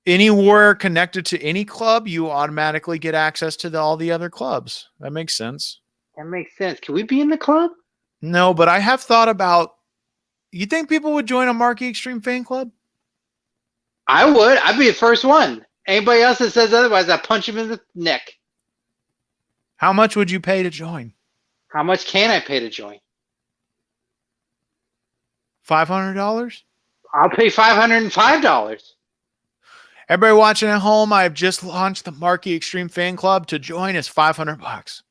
anywhere connected to any club, you automatically get access to all the other clubs. That makes sense. That makes sense. Can we be in the club? No, but I have thought about You think people would join a Marquee Xtreme fan club? I would. I'd be the first one. Anybody else that says otherwise, I punch him in the neck. How much would you pay to join? How much can I pay to join? $500? I'll pay $505. Everybody watching at home, I've just launched the Marquee Xtreme fan club. To join is $500.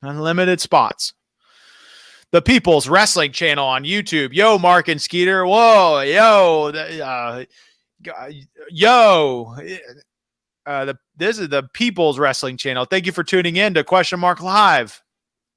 Unlimited spots. The People's Wrestling Channel on YouTube. Yo, Mark and Skeeter. Whoa, yo, this is the People's Wrestling Channel. Thank you for tuning in to Question Mark Live.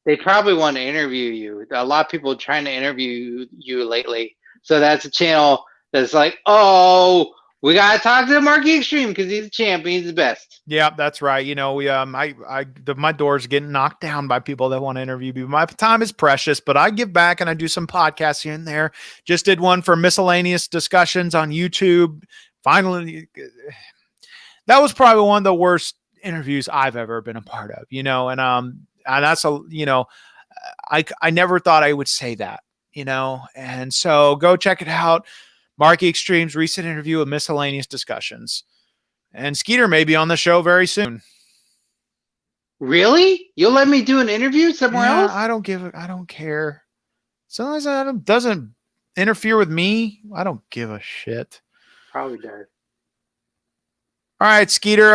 They probably want to interview you. A lot of people trying to interview you lately. So that's a channel that's like, oh, we gotta talk to Marquee Xtreme because he's the champion, he's the best. Yeah, that's right. You know, my door's getting knocked down by people that want to interview me. My time is precious, but I give back and I do some podcasts here and there. Just did one for miscellaneous discussions on YouTube. Finally, that was probably one of the worst interviews I've ever been a part of. You know, and that's I never thought I would say that. You know, and so go check it out. Marquee Xtreme's recent interview with miscellaneous discussions. And Skeeter may be on the show very soon. Really? You'll let me do an interview somewhere else? I don't care. As long as it doesn't interfere with me, I don't give a shit. Probably does. All right, Skeeter.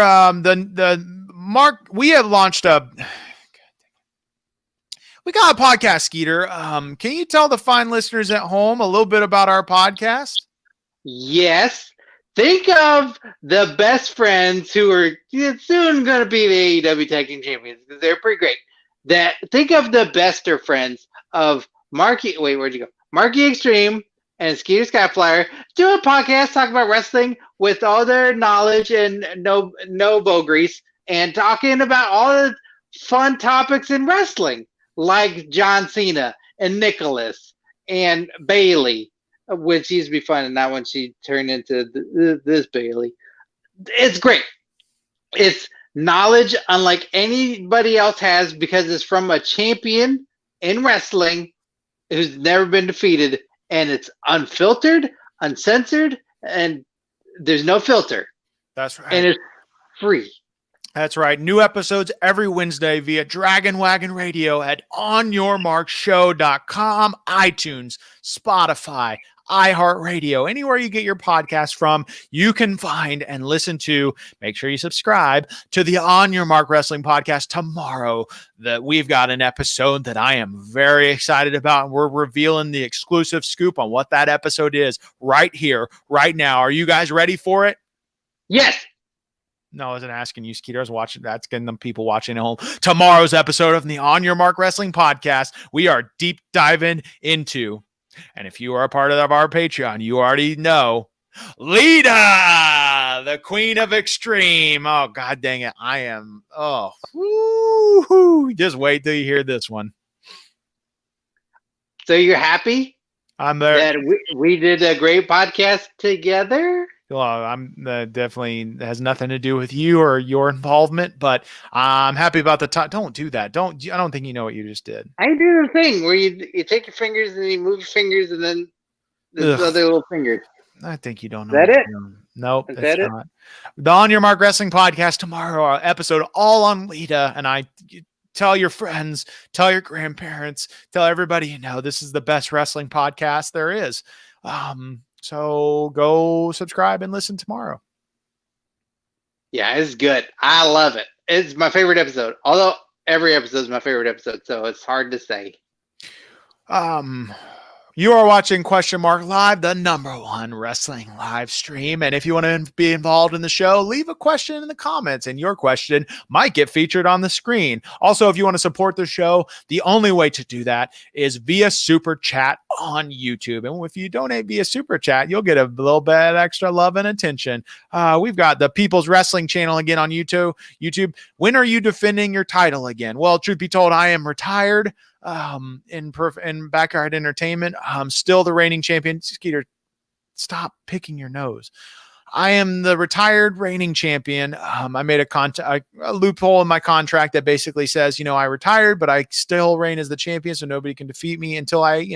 We have launched we got a podcast, Skeeter. Can you tell the fine listeners at home a little bit about our podcast? Yes. Think of the best friends who are soon going to be the AEW Tag Team Champions because they're pretty great. Think of the bester friends of Marquee. Wait, where'd you go? Marquee Xtreme and Skeeter Skyflyer do a podcast talking about wrestling with all their knowledge and no bow grease and talking about all the fun topics in wrestling like John Cena and Nicholas and Bailey, which used to be fun, and not when she turned into this Bailey. It's great. It's knowledge unlike anybody else has because it's from a champion in wrestling who's never been defeated, and it's unfiltered, uncensored, and there's no filter. That's right. And it's free. That's right. New episodes every Wednesday via Dragon Wagon Radio at onyourmarkshow.com, iTunes, Spotify, iHeartRadio, anywhere you get your podcast from, you can find and listen to. Make sure you subscribe to the On Your Mark Wrestling podcast tomorrow. That we've got an episode that I am very excited about, and we're revealing the exclusive scoop on what that episode is right here, right now. Are you guys ready for it? Yes. No, I wasn't asking you, Skeeter. I was watching. That's getting them people watching at home. Tomorrow's episode of the On Your Mark Wrestling podcast, we are deep diving into, and if you are a part of our Patreon, you already know, Lita, the Queen of Xtreme. Oh, God dang it. I am. Oh, woo-hoo. Just wait till you hear this one. So you're happy I'm there. that we did a great podcast together? Well, I'm definitely has nothing to do with you or your involvement, but I'm happy about the time. Don't do that. I don't think you know what you just did. I do the thing where you take your fingers and you move your fingers and then the other little fingers. I think you don't know. Is that it? Nope, Is it's that it? not. The On Your Mark Wrestling podcast tomorrow, our episode all on Lita, and tell your friends, tell your grandparents, tell everybody you know this is the best wrestling podcast there is. So go subscribe and listen tomorrow. Yeah, it's good. I love it. It's my favorite episode. Although every episode is my favorite episode, so it's hard to say. You are watching Question Mark Live, the #1 wrestling live stream. And if you want to be involved in the show, leave a question in the comments, and your question might get featured on the screen. Also, if you want to support the show, the only way to do that is via Super Chat on YouTube. And if you donate via Super Chat, you'll get a little bit extra love and attention. We've got the People's Wrestling Channel again on YouTube. When are you defending your title again? Well, truth be told, I am retired. In Backyard Entertainment, I'm still the reigning champion. Skeeter, stop picking your nose. I am the retired reigning champion. I made a loophole in my contract that basically says, I retired, but I still reign as the champion, so nobody can defeat me until I,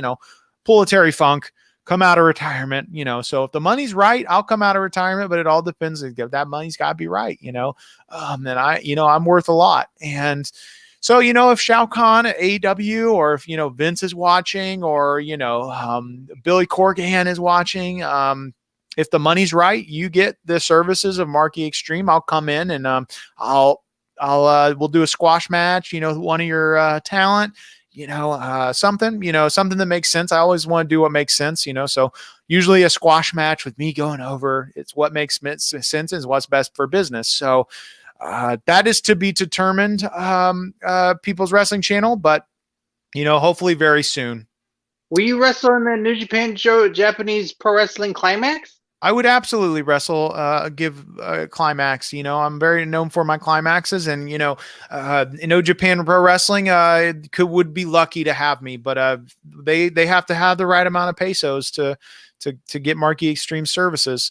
pull a Terry Funk, come out of retirement, you know. So if the money's right, I'll come out of retirement, but it all depends. That money's got to be right, you know. And I'm worth a lot. And so, you know, if Shao Kahn at AEW, or if, you know, Vince is watching, or, you know, Billy Corgan is watching, if the money's right, you get the services of Marquee Xtreme. I'll come in and we'll do a squash match, you know, one of your talent, you know, something that makes sense. I always want to do what makes sense, you know. So usually a squash match with me going over, it's what makes sense, is what's best for business. So that is to be determined, People's Wrestling Channel, but, you know, hopefully very soon. Will you wrestle in the New Japan show, Japanese Pro Wrestling Climax? I would absolutely wrestle, give a climax. You know, I'm very known for my climaxes, and, you know, Japan Pro Wrestling would be lucky to have me, but they have to have the right amount of pesos to get Marquee Xtreme services.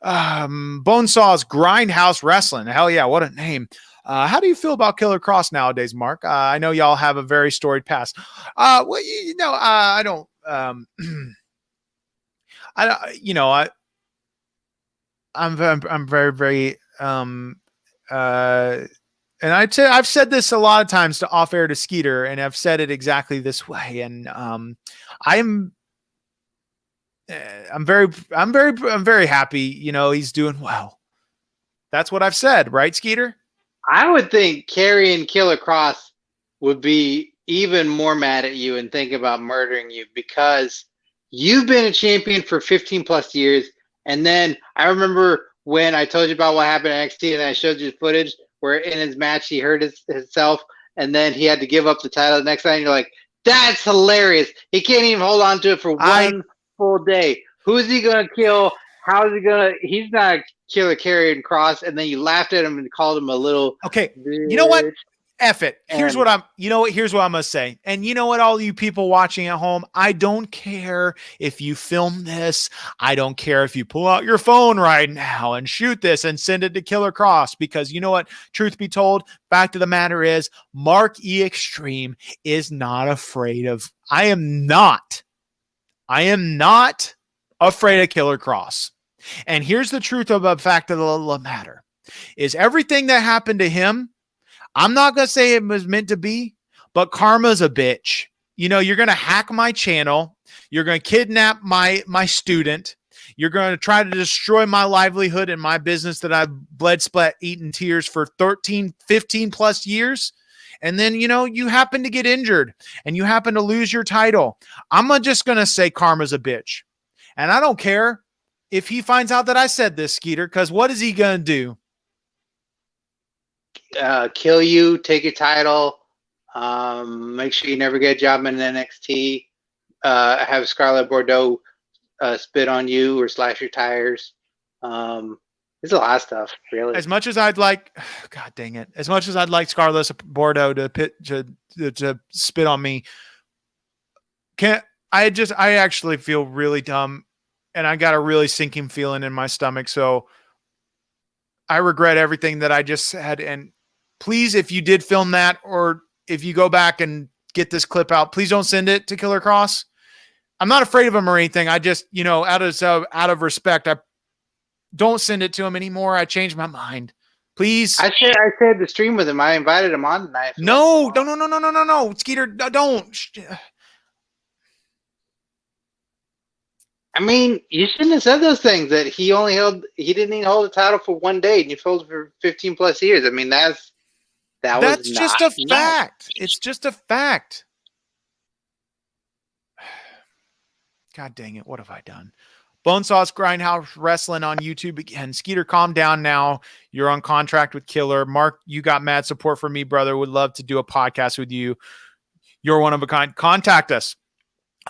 Bonesaw's Grindhouse Wrestling. Hell yeah, what a name. How do you feel about Killer Cross nowadays, Mark? I know y'all have a very storied past. Well, you know, I don't. I'm very, very, and I've said this a lot of times to off air to Skeeter, and I've said it exactly this way. And I'm very happy. You know, he's doing well. That's what I've said, right, Skeeter? I would think Kerry and Killer Cross would be even more mad at you and think about murdering you, because you've been a champion for 15 plus years. And then I remember when I told you about what happened at NXT, and I showed you the footage where in his match he hurt himself, and then he had to give up the title the next night. And you're like, that's hilarious. He can't even hold on to it for one full day. Who is he going to kill? How is he going to? He's not a killer, Karrion and Cross. And then you laughed at him and called him a little. Okay. Bitch. You know what? F it. Here's what I'm going to say. And you know what, all you people watching at home, I don't care if you film this. I don't care if you pull out your phone right now and shoot this and send it to Killer Cross, because you know what? Truth be told, fact of the matter is, Marquee Xtreme is not afraid of, I am not afraid of Killer Cross. And here's the truth of the fact of the matter is, everything that happened to him, I'm not going to say it was meant to be, but karma's a bitch. You know, you're going to hack my channel. You're going to kidnap my student. You're going to try to destroy my livelihood and my business that I've bled, sweat, eaten tears for 13, 15 plus years. And then, you know, you happen to get injured and you happen to lose your title. I'm just going to say karma's a bitch. And I don't care if he finds out that I said this, Skeeter, because what is he going to do? Kill you, take your title, make sure you never get a job in NXT, have Scarlett Bordeaux spit on you or slash your tires. There's a lot of stuff, really. As much as I'd like, God dang it, as much as I'd like Scarlett Bordeaux to spit on me, I actually feel really dumb, and I got a really sinking feeling in my stomach. So I regret everything that I just said. And please, if you did film that, or if you go back and get this clip out, please don't send it to Killer Cross. I'm not afraid of him or anything. I just, you know, out of respect, I don't send it to him anymore. I changed my mind. Please. I shared the stream with him. I invited him on tonight. No, Skeeter, don't. I mean, you shouldn't have said those things, that he didn't even hold the title for one day, and you've held it for 15 plus years. I mean, that's just a fact. It's just a fact. God dang it. What have I done? Bonesaw's Grindhouse Wrestling on YouTube again. Skeeter, calm down now. You're on contract with Killer. Mark, you got mad support from me, brother. Would love to do a podcast with you. You're one of a kind. Contact us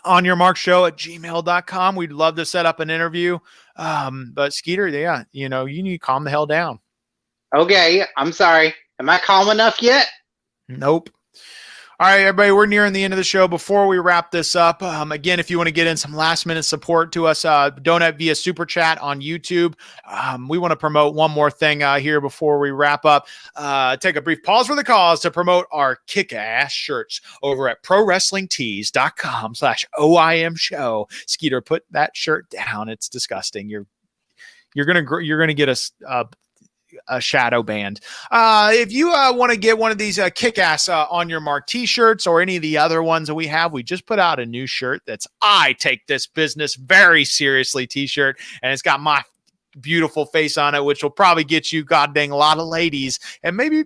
on your Mark show at gmail.com. We'd love to set up an interview. But Skeeter, yeah, you know, you need to calm the hell down. Okay. I'm sorry. Am I calm enough yet? Nope. All right, everybody, we're nearing the end of the show. Before we wrap this up, again, if you want to get in some last-minute support to us, donate via Super Chat on YouTube. We want to promote one more thing here before we wrap up. Take a brief pause for the cause to promote our kick-ass shirts over at prowrestlingtees.com/OIM show. Skeeter, put that shirt down. It's disgusting. You're gonna get a shadow band. If you want to get one of these kick-ass on your mark t-shirts or any of the other ones that we have, we just put out a new shirt that's I take this business very seriously t-shirt, and it's got my beautiful face on it, which will probably get you goddamn a lot of ladies and maybe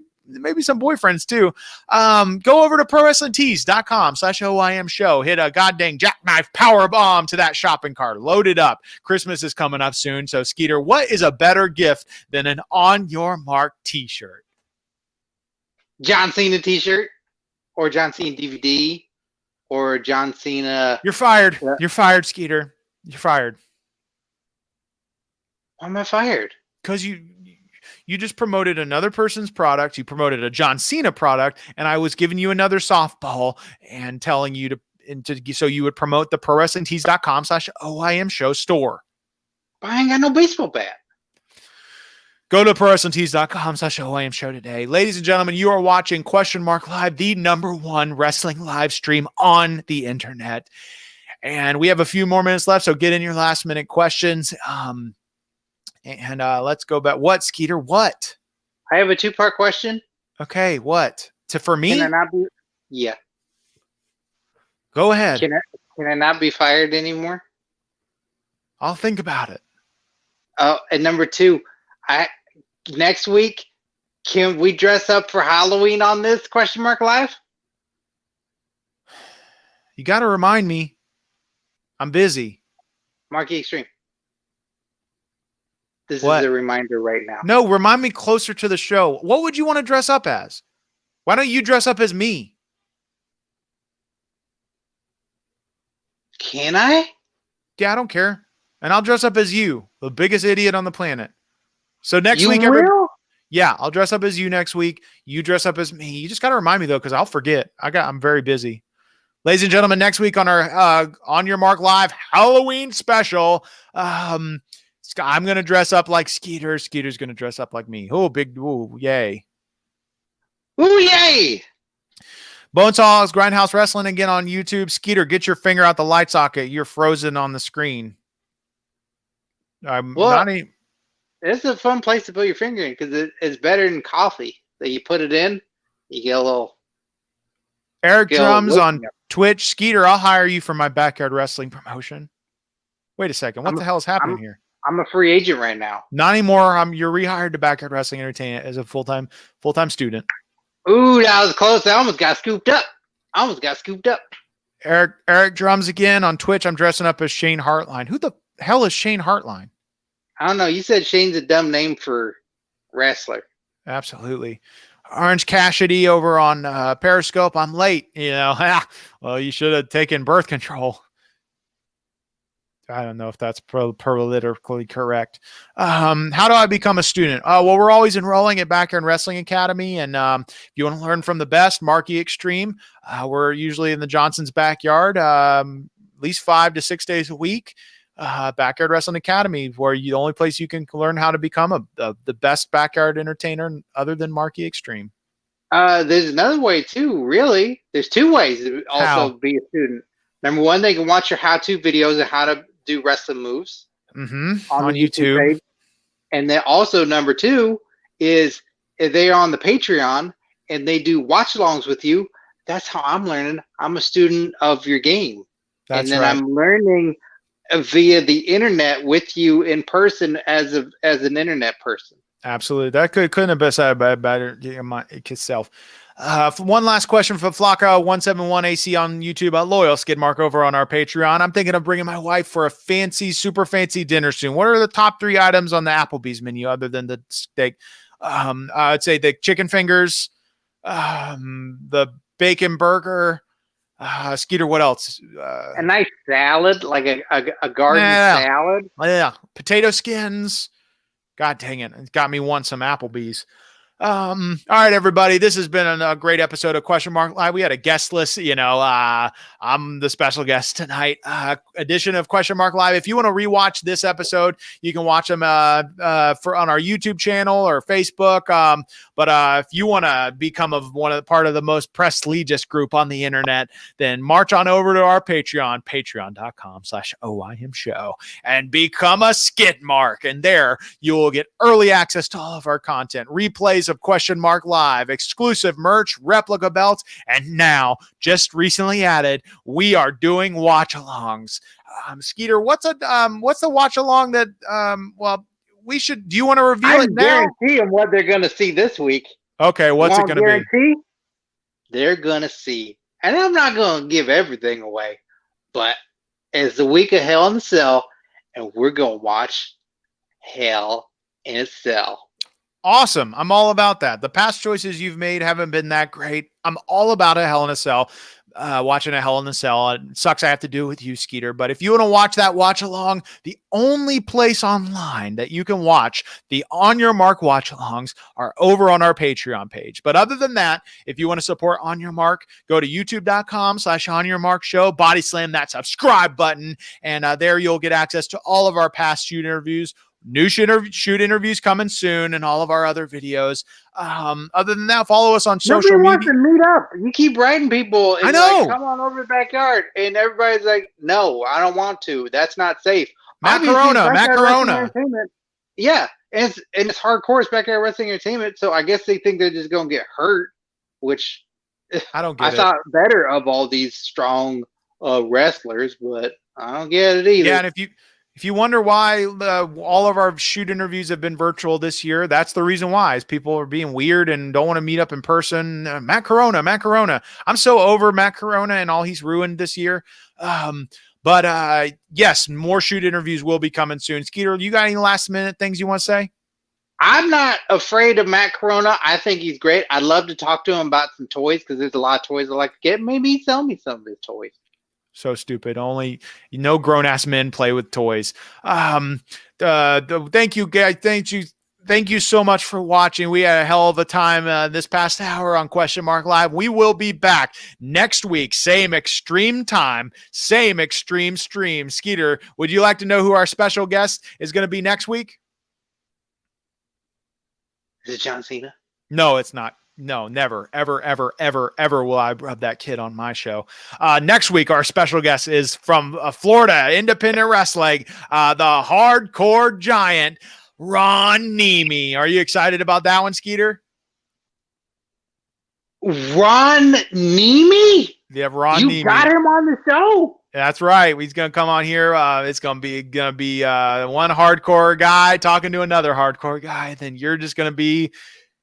some boyfriends too. Go over to prowrestlingtees.com/OIM show. Hit a goddamn jackknife power bomb to that shopping cart. Load it up. Christmas is coming up soon. So Skeeter, what is a better gift than an on your mark t-shirt? John Cena t-shirt or John Cena DVD or John Cena. You're fired. You're fired, Skeeter. You're fired. Why am I fired? Because you just promoted another person's product. You promoted a John Cena product, and I was giving you another softball and telling you so you would promote the prowrestlingtees.com/OIM show store. But I ain't got no baseball bat. Go to prowrestlingtees.com/OIM show today. Ladies and gentlemen, you are watching Question Mark Live, the #1 wrestling live stream on the internet. And we have a few more minutes left, so get in your last minute questions. And let's go back. What, Skeeter? What? I have a 2-part question. Okay, what? For me? Can I not be? Yeah. Go ahead. Can I not be fired anymore? I'll think about it. Oh, and number 2, next week, can we dress up for Halloween on this Question Mark Live? You got to remind me. I'm busy. Marquee Xtreme. This What? is a reminder right now. No, remind me closer to the show. What would you want to dress up as? Why don't you dress up as me? Can I? Yeah, I don't care. And I'll dress up as you, the biggest idiot on the planet. So next You week, will? yeah, I'll dress up as you next week. You dress up as me. You just got to remind me though, because I'll forget. I'm very busy. Ladies and gentlemen, next week on our On Your Mark Live Halloween special, I'm going to dress up like Skeeter. Skeeter's going to dress up like me. Oh, yay. Ooh, yay! Bonesaws, Grindhouse Wrestling again on YouTube. Skeeter, get your finger out the light socket. You're frozen on the screen. It's a fun place to put your finger in because it's better than coffee. That you put it in, you get a little. Eric Drums on up. Twitch. Skeeter, I'll hire you for my backyard wrestling promotion. Wait a second. What the hell is happening here? I'm a free agent right now. Not anymore. You're rehired to Backyard Wrestling Entertainment as a full-time student. Ooh, that was close. I almost got scooped up. Eric Drums again on Twitch. I'm dressing up as Shane Hartline. Who the hell is Shane Hartline? I don't know. You said Shane's a dumb name for wrestler. Absolutely. Orange Cassidy over on Periscope. I'm late. Well, you should have taken birth control. I don't know if that's politically correct. How do I become a student? Well, we're always enrolling at Backyard Wrestling Academy. And if you want to learn from the best, Marquee Xtreme, we're usually in the Johnson's backyard, at least 5 to 6 days a week. Backyard Wrestling Academy, where the only place you can learn how to become the best backyard entertainer other than Marquee Xtreme. There's another way too, really. There's 2 ways to also be a student. Number 1, they can watch your how-to videos of how to do wrestling moves on the YouTube page. And then also number 2 is if they are on the Patreon and they do watch-alongs with you. That's how I'm learning. I'm a student of your game. That's and then right. I'm learning via the internet with you in person as an internet person. Absolutely. That couldn't have been said better itself. One last question for Flocka 171 AC on YouTube. Loyal Skid Mark over on our Patreon. I'm thinking of bringing my wife for a super fancy dinner soon. What are the top 3 items on the Applebee's menu other than the steak? I'd say the chicken fingers, the bacon burger. Skeeter, what else? A nice salad, like a garden salad. Yeah, potato skins. God dang it. It got me wanting some Applebee's. All right, everybody. This has been a great episode of Question Mark Live. We had a guest list. I'm the special guest tonight. Edition of Question Mark Live. If you want to rewatch this episode, you can watch them on our YouTube channel or Facebook. But if you want to become part of the most prestigious group on the internet, then march on over to our Patreon, patreon.com/OIM show, and become a skid mark. And there you will get early access to all of our content, replays of Question Mark Live, exclusive merch, replica belts, and now, just recently added, we are doing watch-alongs. Skeeter, what's the watch-along that, we should, do you want to reveal it now? I guarantee them what they're going to see this week. Okay, what's it going to be? They're going to see, and I'm not going to give everything away, but it's the week of Hell in a Cell, and we're going to watch Hell in a Cell. Awesome. I'm all about that. The past choices you've made haven't been that great. I'm all about a Hell in a Cell. Watching a Hell in a Cell. It sucks I have to do it with you, Skeeter. But if you want to watch that watch along, the only place online that you can watch the On Your Mark watch alongs are over on our Patreon page. But other than that, if you want to support On Your Mark, go to youtube.com/OnYourMarkShow, body slam that subscribe button, and there you'll get access to all of our past shoot interviews. New shoot interviews coming soon, and all of our other videos. Other than that, follow us on social media. Nobody wants to meet up. You keep writing people. And I know. Like, come on over to the backyard, and everybody's like, "No, I don't want to. That's not safe." Macarona. Yeah, and it's hardcore. It's backyard wrestling entertainment. So I guess they think they're just gonna get hurt, which I don't get. I thought better of all these strong wrestlers, but I don't get it either. Yeah, and if you wonder why all of our shoot interviews have been virtual this year, that's the reason why. Is people are being weird and don't want to meet up in person. Matt Corona. I'm so over Matt Corona and all he's ruined this year. But yes, more shoot interviews will be coming soon. Skeeter, you got any last minute things you want to say? I'm not afraid of Matt Corona. I think he's great. I'd love to talk to him about some toys because there's a lot of toys I like to get. Maybe sell me some of his toys. So stupid. Only grown ass men play with toys. Thank you, guys. Thank you so much for watching. We had a hell of a time this past hour on Question Mark Live. We will be back next week. Same extreme time, same extreme stream. Skeeter, would you like to know who our special guest is going to be next week? Is it John Cena? No, it's not. No, never, ever, ever, ever, ever will I rub that kid on my show. Next week, our special guest is from Florida, independent wrestling, the hardcore giant, Ron Nemi. Are you excited about that one, Skeeter? Ron Nemi? Yeah, Ron Nemi. You got him on the show. That's right. He's gonna come on here. It's gonna be one hardcore guy talking to another hardcore guy. And then you're just gonna be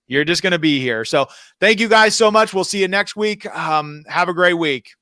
here. So thank you guys so much. We'll see you next week. Have a great week.